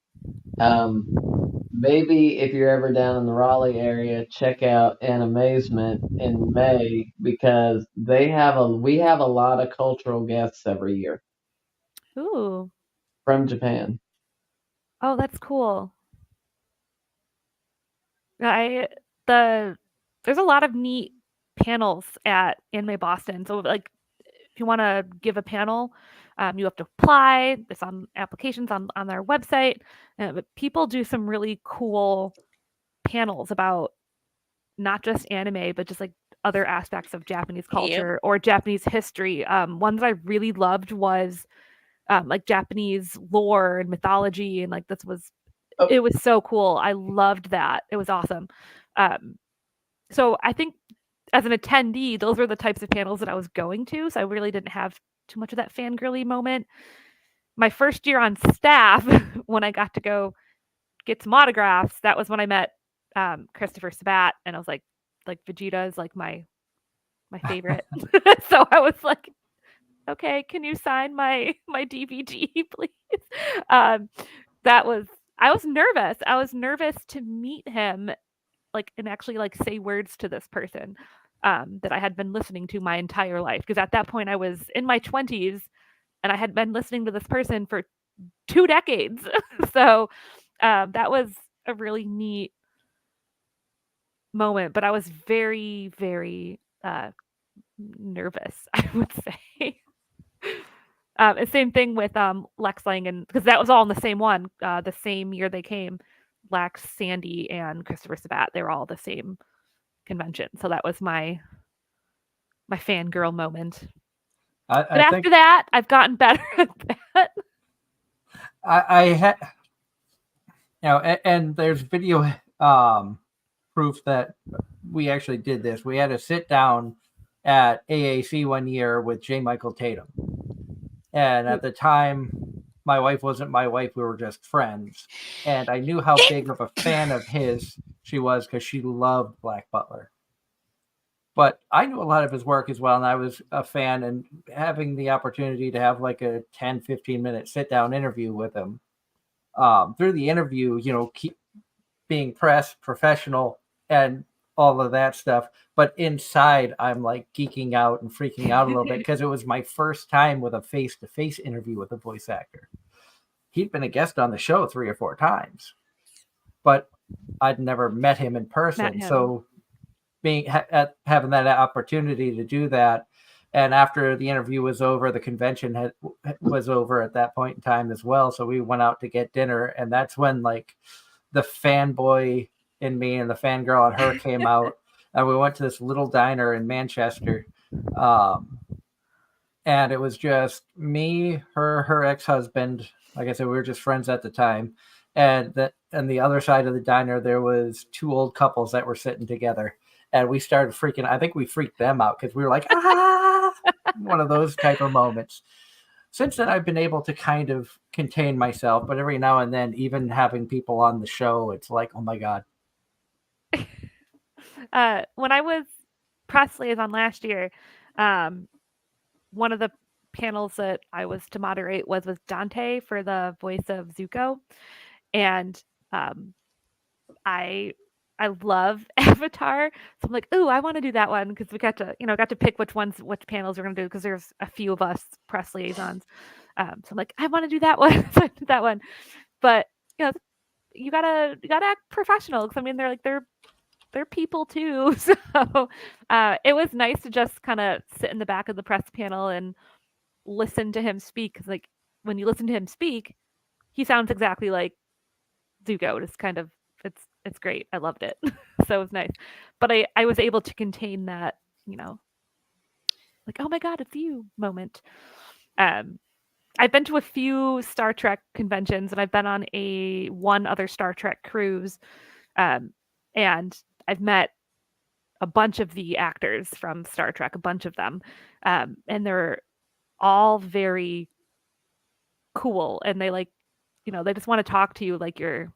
S3: maybe if you're ever down in the Raleigh area, check out Animazement in May because we have a lot of cultural guests every year
S4: Ooh.
S3: from Japan.
S4: Oh, that's cool. There's a lot of neat panels at Anime Boston. So like if you want to give a panel, you have to apply. There's on applications on their website. But people do some really cool panels about not just anime, but just like other aspects of Japanese culture or Japanese history. One that I really loved was like Japanese lore and mythology, and like it was so cool. I loved that. It was awesome. So I think as an attendee, those were the types of panels that I was going to. So I really didn't have too much of that fangirly moment. my first year on staff, when I got to go get some autographs, that was when I met Christopher Sabat, and I was like Vegeta is like my favorite. So I was like, okay, can you sign my DVD, please? That was I was nervous. I was nervous to meet him, like, and actually like say words to this person that I had been listening to my entire life. Because at that point I was in my 20s and I had been listening to this person for 2 decades. So that was a really neat moment, but I was very, very nervous, I would say. Same thing with Lex Lang, and because that was all in the same one, the same year they came. Lex, Sandy, and Christopher Sabat, they were all the same convention. So that was my fangirl moment. But
S1: I
S4: after
S1: think
S4: that, I've gotten better at that.
S1: I had, and there's video proof that we actually did this. We had a sit down at AAC one year with J. Michael Tatum. And at the time, my wife wasn't my wife. We were just friends. And I knew how big of a fan of his she was because she loved Black Butler. But I knew a lot of his work as well. And I was a fan, and having the opportunity to have like a 10, 15-minute sit down interview with him. Through the interview, keep being professional, and all of that stuff. But inside, I'm like geeking out and freaking out a little bit because it was my first time with a face-to-face interview with a voice actor. He'd been a guest on the show 3 or 4 times, but I'd never met him in person. So having that opportunity to do that, and after the interview was over, the convention was over at that point in time as well. So we went out to get dinner, and that's when like the fanboy in me and the fangirl in her came out, and we went to this little diner in Manchester, and it was just me, her ex-husband. Like I said, we were just friends at the time, and the other side of the diner there was 2 old couples that were sitting together, and we started freaking. I think we freaked them out because we were like, one of those type of moments. Since then, I've been able to kind of contain myself, but every now and then, even having people on the show, it's like, oh my God.
S4: When I was press liaison last year, one of the panels that I was to moderate was with Dante for the voice of Zuko. And I love Avatar. So I'm like, ooh, I want to do that one because we got to pick which panels we're going to do because there's a few of us press liaisons. So I'm like, I want to do that one. So I did that one. But you gotta act professional because I mean they're people too. So it was nice to just kind of sit in the back of the press panel and listen to him speak. Because like when you listen to him speak, he sounds exactly like Zuko. It's kind of it's great. I loved it. So it was nice. But I was able to contain that, like, oh my God, it's you moment. I've been to a few Star Trek conventions, and I've been on one other Star Trek cruise. And I've met a bunch of the actors from Star Trek, a bunch of them. And they're all very cool, and they they just want to talk to you like you're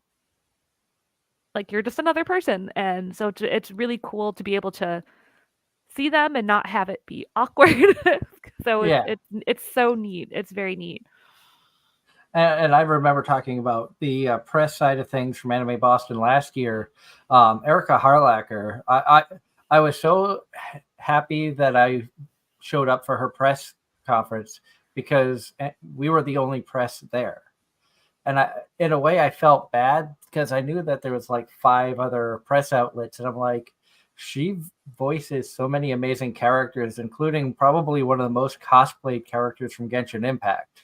S4: just another person. And so it's really cool to be able to see them and not have it be awkward. So it's so neat. It's very neat.
S1: And I remember talking about the press side of things from Anime Boston last year. Erica Harlacher, I was so happy that I showed up for her press conference because we were the only press there. And in a way, I felt bad because I knew that there was like 5 other press outlets. And I'm like, she voices so many amazing characters, including probably one of the most cosplayed characters from Genshin Impact.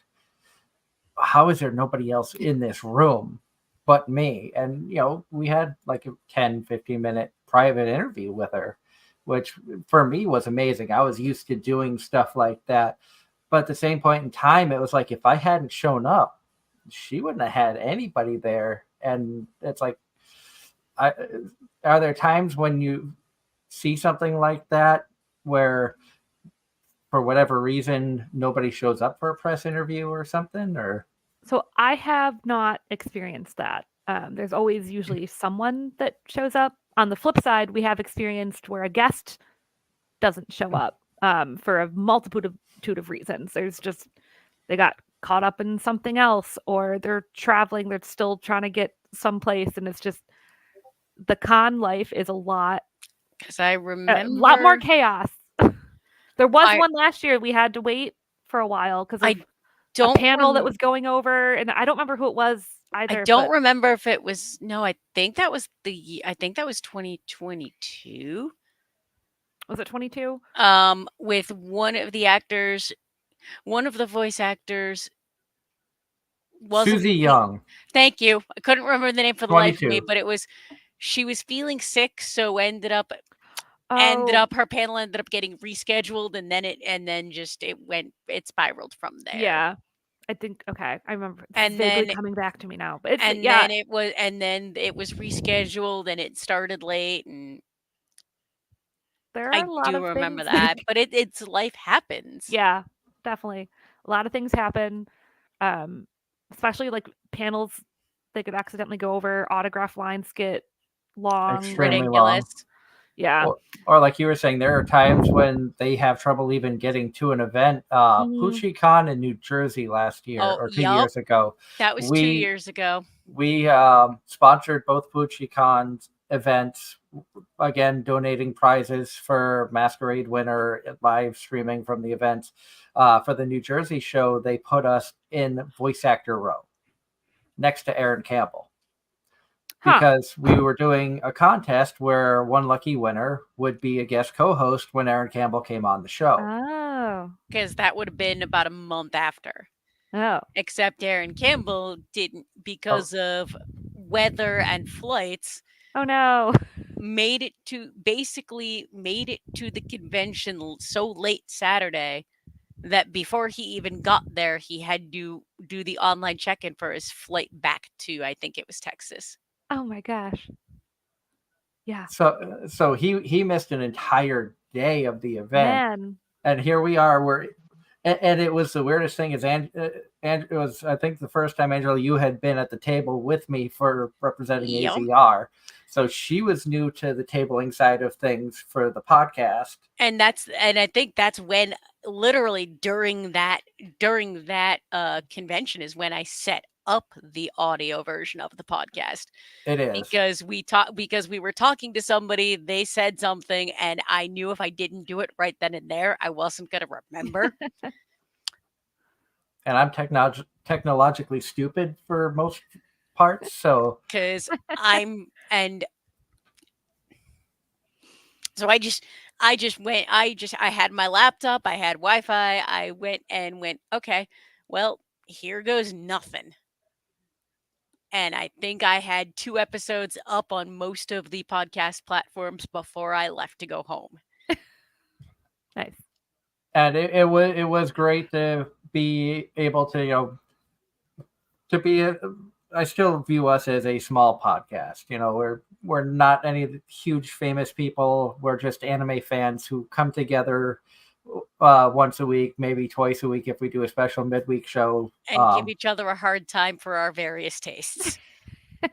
S1: How is there nobody else in this room but me? And, we had like a 10, 15-minute private interview with her, which for me was amazing. I was used to doing stuff like that. But at the same point in time, it was like, if I hadn't shown up, she wouldn't have had anybody there. And it's like, are there times when you see something like that where for whatever reason nobody shows up for a press interview or something? Or
S4: So I have not experienced that. There's always usually someone that shows up. On the flip side, we have experienced where a guest doesn't show up for a multitude of reasons. There's just they got caught up in something else, or they're traveling. They're still trying to get someplace, and it's just the con life is a lot,
S5: Because I
S4: a lot more
S5: remember
S4: chaos. There was
S5: I
S4: one last year we had to wait for a while because
S5: I
S4: of a
S5: don't
S4: panel that
S5: rem-
S4: was going over, and I don't remember who it was
S5: I
S4: either.
S5: don't
S4: But
S5: remember if it was no. I think that was 2022.
S4: was it 22?
S5: With one of the voice actors wasn't.
S1: Susie Young,
S5: Thank you. I couldn't remember the name for the life of me,
S1: 22.
S5: but she was feeling sick, so ended
S4: Oh,
S5: up her panel ended up getting rescheduled, and then just it spiraled from there.
S4: yeah. I think okay. I remember it's
S5: And
S4: vaguely
S5: then
S4: coming back to me now. But it's
S5: and
S4: yeah,
S5: then it was rescheduled, and it started late, and
S4: there are
S5: I
S4: a lot
S5: do
S4: of
S5: remember
S4: things.
S5: that. But it's life happens.
S4: Yeah, definitely. A lot of things happen. Um, especially like panels they could accidentally go over, autograph lines get long
S1: Extremely
S4: and
S1: long.
S5: Ridiculous.
S4: yeah.
S1: Or like you were saying, there are times when they have trouble even getting to an event.
S4: Mhm.
S1: PucciCon in New Jersey last year
S5: Oh,
S1: or 2
S5: yup.
S1: years ago.
S5: That was 2
S1: We
S5: years ago.
S1: we sponsored both PucciCon's events. Again, donating prizes for Masquerade winner, live streaming from the events. For the New Jersey show, they put us in voice actor row next to Aaron Campbell,
S4: Huh.
S1: because we were doing a contest where one lucky winner would be a guest co-host when Aaron Campbell came on the show.
S4: Oh.
S5: Because that would have been about a month after.
S4: Oh.
S5: Except Aaron Campbell didn't, because of weather and flights,
S4: Oh no.
S5: made it to the convention so late Saturday that before he even got there, he had to do the online check-in for his flight back to, I think it was Texas.
S4: Oh my gosh. Yeah.
S1: So he missed an entire day of the event,
S4: Man.
S1: and here we are. And it was the weirdest thing is, and it was, I think, the first time, Angela, you had been at the table with me for representing
S5: Yep.
S1: AZR. So she was new to the tabling side of things for the podcast.
S5: And I think that's when, literally during that convention, is when I set up the audio version of the podcast.
S1: It is.
S5: Because we were talking to somebody, they said something, and I knew if I didn't do it right then and there, I wasn't going to remember.
S1: And I'm technologically stupid for most parts, so
S5: Because so I had my laptop, I had Wi-Fi, I went, okay, well, here goes nothing. And I think I had 2 episodes up on most of the podcast platforms before I left to go home.
S4: Nice.
S1: and it was great to be able to I still view us as a small podcast. We're not any huge famous people. We're just anime fans who come together once a week, maybe twice a week if we do a special midweek show,
S5: And give each other a hard time for our various tastes.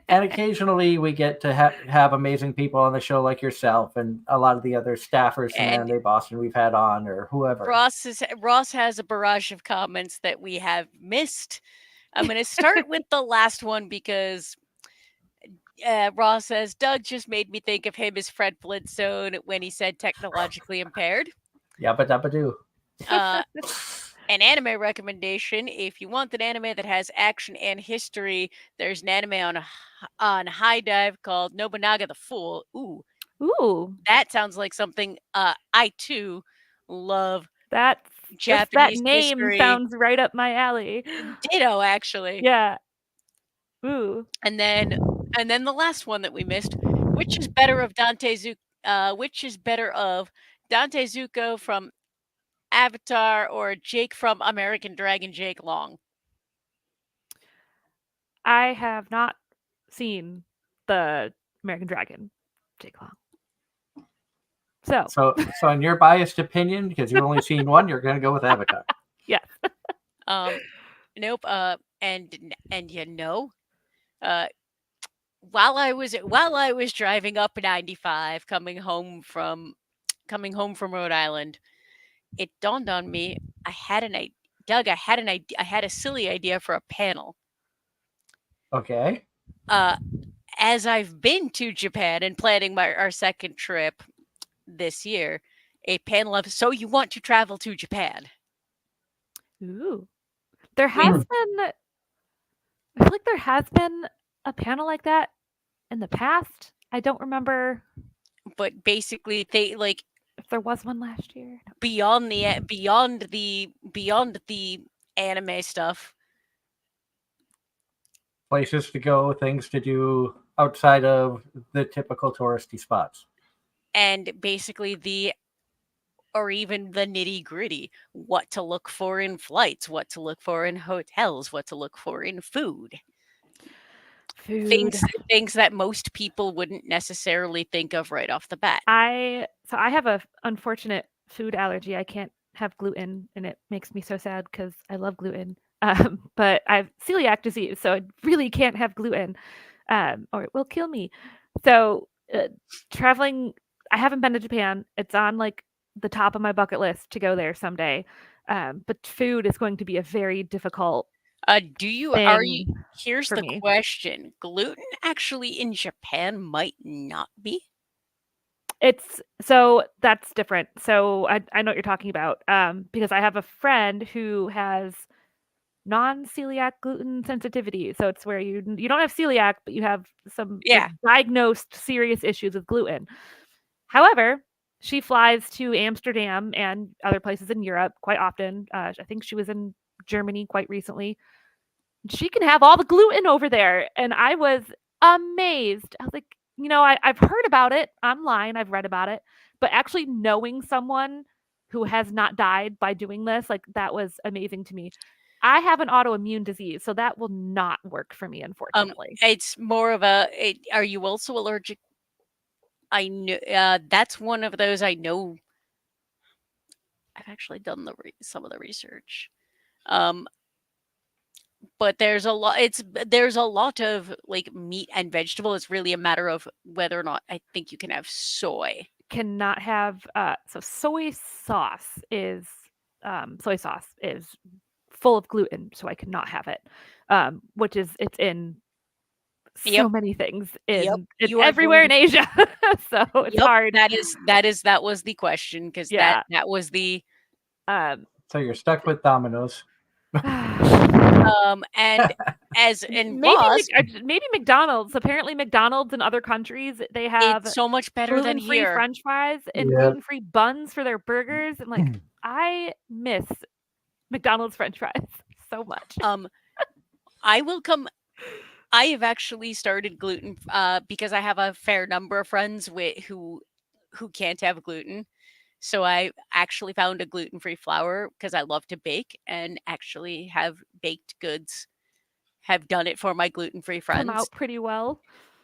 S1: and occasionally we get to have amazing people on the show like yourself and a lot of the other staffers from
S5: And
S1: Anime Boston we've had on, or whoever.
S5: Ross has a barrage of comments that we have missed. I'm going to start with the last one because Ross says, Doug just made me think of him as Fred Flintstone when he said technologically impaired.
S1: Yabba dabba doo.
S5: An anime recommendation: if you want an anime that has action and history, there's an anime on High Dive called Nobunaga the Fool.
S4: Ooh.
S5: That sounds like something I too love.
S4: That
S5: Japanese
S4: name
S5: history.
S4: sounds right up my alley.
S5: Ditto, actually.
S4: Yeah. Ooh.
S5: And then the last one that we missed, which is better of Dante Zuko from Avatar or Jake from American Dragon, Jake Long?
S4: I have not seen the American Dragon, Jake Long.
S1: So in your biased opinion, because you've only seen one, you're going to go with Avatar.
S4: Yes.
S5: Nope. And uh, while I was driving up 95, coming home from Rhode Island, it dawned on me I had an idea. Doug, I had a silly idea for a panel.
S1: Okay.
S5: Uh, as I've been to Japan and planning our second trip this year, a panel of "So you want to travel to Japan?"
S4: Ooh. There has been I feel like there has been a panel like that in the past. I don't remember
S5: But basically, they like
S4: if there was one last year.
S5: beyond the anime stuff.
S1: Places to go, things to do outside of the typical touristy spots.
S5: And basically or even the nitty gritty, what to look for in flights, what to look for in hotels, what to look for in food.
S4: Food.
S5: Things that most people wouldn't necessarily think of right off the bat.
S4: I have a unfortunate food allergy. I can't have gluten, and it makes me so sad because I love gluten. But I have celiac disease, so I really can't have gluten, or it will kill me. So traveling, I haven't been to Japan. It's on like the top of my bucket list to go there someday. But food is going to be a very difficult
S5: Are you
S4: thing
S5: here's
S4: for
S5: the
S4: me.
S5: question. Gluten actually in Japan might not be.
S4: That's different. So I know what you're talking about, because I have a friend who has non-celiac gluten sensitivity. So it's where you don't have celiac, but you have some like
S5: Yeah.
S4: diagnosed serious issues with gluten. However, she flies to Amsterdam and other places in Europe quite often. I think she was in Germany quite recently. She can have all the gluten over there. And I was amazed. I was like, I've heard about it online, I've read about it, but actually knowing someone who has not died by doing this, like that was amazing to me. I have an autoimmune disease, so that will not work for me, unfortunately.
S5: It's more of are you also allergic? I know that's one of those I know. I've actually done some of the research. Um, but there's a lot of like meat and vegetable. It's really a matter of whether or not I think you can have soy.
S4: Cannot have so soy sauce is full of gluten, so I cannot have it. Which is it's in so
S5: Yep.
S4: many things
S5: Yep.
S4: it's
S5: You are
S4: everywhere
S5: going
S4: in Asia. So it's
S5: Yep.
S4: hard.
S5: That was the question because
S4: Yeah.
S5: that was the
S1: So you're stuck with Domino's.
S5: and and
S4: maybe
S5: Ross,
S4: maybe McDonald's. Apparently McDonald's in other countries, they have
S5: it's so much better than
S4: gluten-free
S5: here.
S4: French fries and
S1: Yep.
S4: gluten-free buns for their burgers. And like, I miss McDonald's French fries so much.
S5: I will come. I have actually started gluten because I have a fair number of friends who can't have gluten. So I actually found a gluten-free flour because I love to bake and actually have baked goods. Have done it for my gluten-free
S4: Come
S5: friends.
S4: out pretty well.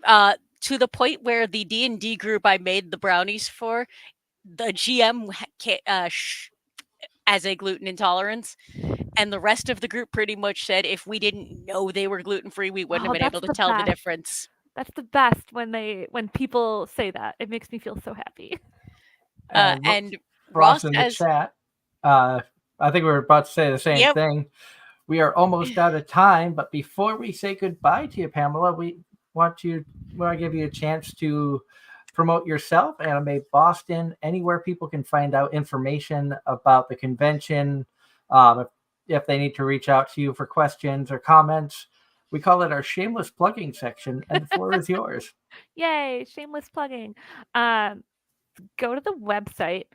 S5: To the point where the D&D group I made the brownies for, the GM as a gluten intolerance, and the rest of the group pretty much said if we didn't know they were gluten-free, we wouldn't have been able to
S4: that's the
S5: tell the
S4: best.
S5: difference.
S4: That's the best when people say that. It makes me feel so happy.
S5: And
S1: Ross
S5: Ross
S1: in the
S5: as
S1: chat. I think we were about to say the same
S5: Yep.
S1: thing. We are almost out of time, but before we say goodbye to you, Pamela, we want to give you a chance to promote yourself, Anime Boston, anywhere people can find out information about the convention. If they need to reach out to you for questions or comments, we call it our shameless plugging section, and the floor is yours.
S4: Yay, shameless plugging. Go to the website.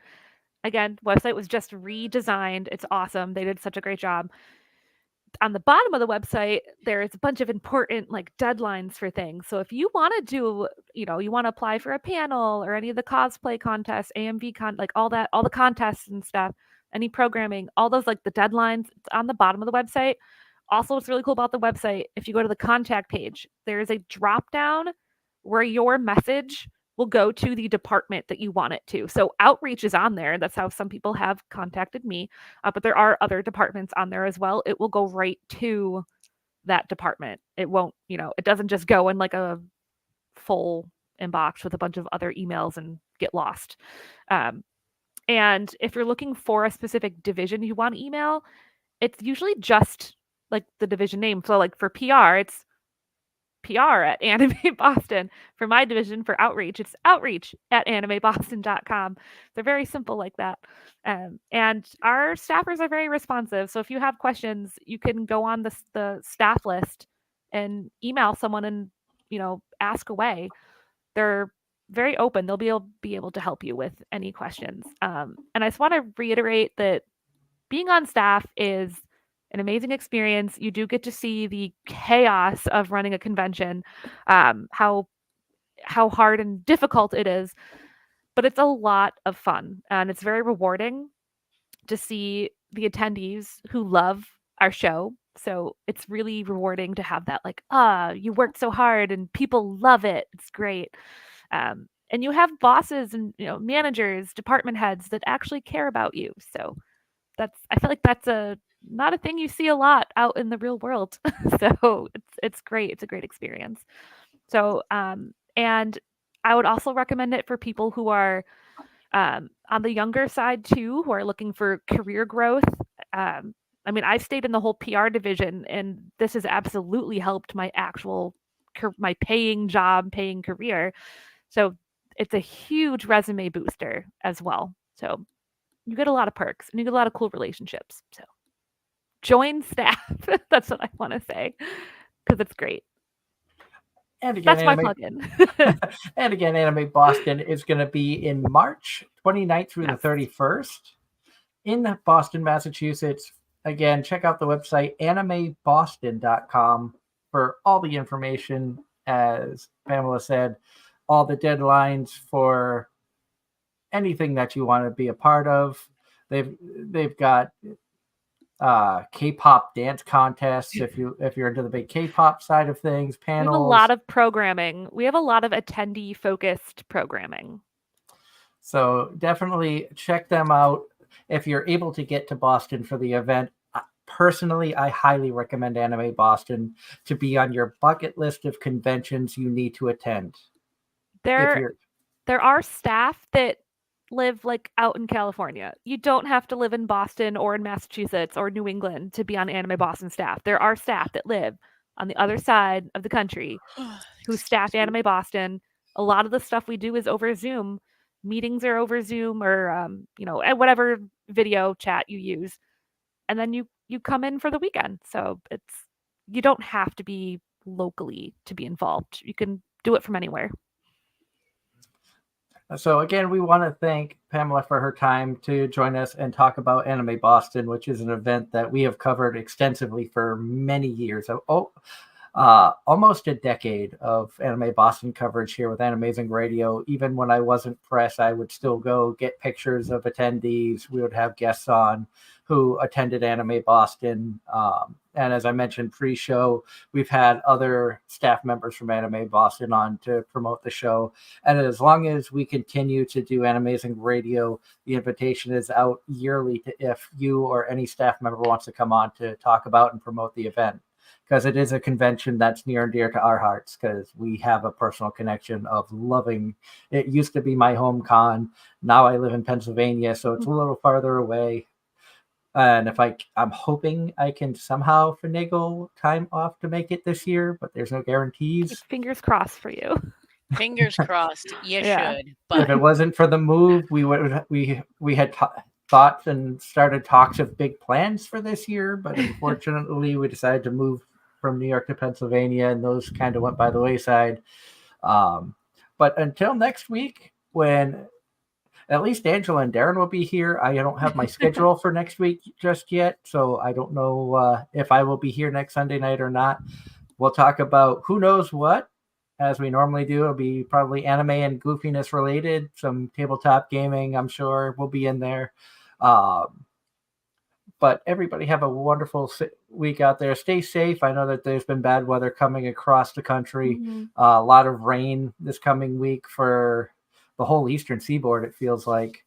S4: Again, website was just redesigned. It's awesome. They did such a great job. On the bottom of the website, there is a bunch of important like deadlines for things. So if you want to do, you want to apply for a panel or any of the cosplay contests, AMV like all the contests and stuff, any programming, all those like the deadlines, it's on the bottom of the website. Also, what's really cool about the website, if you go to the contact page, there is a drop down where your message will go to the department that you want it to. So outreach is on there. That's how some people have contacted me. But there are other departments on there as well. It will go right to that department. It won't, it doesn't just go in like a full inbox with a bunch of other emails and get lost. And if you're looking for a specific division you want to email, it's usually just like the division name. So like for PR, it's PR at Anime Boston. For my division, for outreach, it's outreach at animeboston.com. They're very simple like that. And our staffers are very responsive. So if you have questions, you can go on the staff list and email someone and, ask away. They're very open. They'll be able to help you with any questions. And I just want to reiterate that being on staff is an amazing experience. You do get to see the chaos of running a convention, how hard and difficult it is, but it's a lot of fun and it's very rewarding to see the attendees who love our show. So it's really rewarding to have that, like, you worked so hard and people love it. It's great. And you have bosses and managers, department heads that actually care about you. So I feel like that's not a thing you see a lot out in the real world. So it's great. It's a great experience. So and I would also recommend it for people who are on the younger side too, who are looking for career growth. I mean, I've stayed in the whole PR division, and this has absolutely helped my my paying career. So it's a huge resume booster as well. So you get a lot of perks and you get a lot of cool relationships. So join staff. That's what I want to say, because it's great.
S1: And again,
S4: that's my plug-in.
S1: And again, Anime Boston is going to be in March 29th through the 31st in Boston, Massachusetts. Again, check out the website animeboston.com for all the information. As Pamela said, all the deadlines for anything that you want to be a part of. They've got K-pop dance contests if you're into the big K-pop side of things, panels.
S4: We have a lot of programming. We have a lot of attendee focused programming.
S1: So definitely check them out if you're able to get to Boston for the event. Personally, I highly recommend Anime Boston to be on your bucket list of conventions you need to attend.
S4: There are staff that live like out in California. You don't have to live in Boston or in Massachusetts or New England to be on Anime Boston staff. There are staff that live on the other side of the country who staff Anime Boston. A lot of the stuff we do is over Zoom. Meetings are over Zoom or whatever video chat you use. And then you come in for the weekend. So you don't have to be locally to be involved. You can do it from anywhere.
S1: So again, we want to thank Pamela for her time to join us and talk about Anime Boston, which is an event that we have covered extensively for many years. Almost a decade of Anime Boston coverage here with Anime-Zing Radio. Even when I wasn't press, I would still go get pictures of attendees. We would have guests on who attended Anime Boston. And as I mentioned pre-show, we've had other staff members from Anime Boston on to promote the show. And as long as we continue to do Anime-Zing Radio, the invitation is out yearly if you or any staff member wants to come on to talk about and promote the event. Because it is a convention that's near and dear to our hearts, because we have a personal connection of loving. It used to be my home con. Now I live in Pennsylvania, so it's a little farther away. And I'm hoping I can somehow finagle time off to make it this year, but there's no guarantees.
S4: Keep fingers crossed for you.
S5: Fingers crossed. You should.
S1: But if it wasn't for the move, we had thoughts and started talks of big plans for this year, but unfortunately we decided to move from New York to Pennsylvania, and those kind of went by the wayside. But until next week, when at least Angela and Darren will be here. I don't have my schedule for next week just yet, so I don't know if I will be here next Sunday night or not. We'll talk about who knows what, as we normally do. It'll be probably anime and goofiness related, some tabletop gaming, I'm sure will be in there. But everybody have a wonderful week out there. Stay safe. I know that there's been bad weather coming across the country. A lot of rain this coming week for the whole eastern seaboard, it feels like.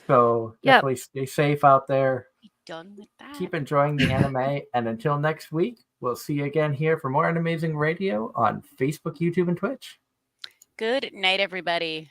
S1: So definitely stay safe out there.
S5: Be done with that.
S1: Keep enjoying the anime. And until next week, we'll see you again here for more Anime-Zing Radio on Facebook, YouTube, and Twitch.
S5: Good night, everybody.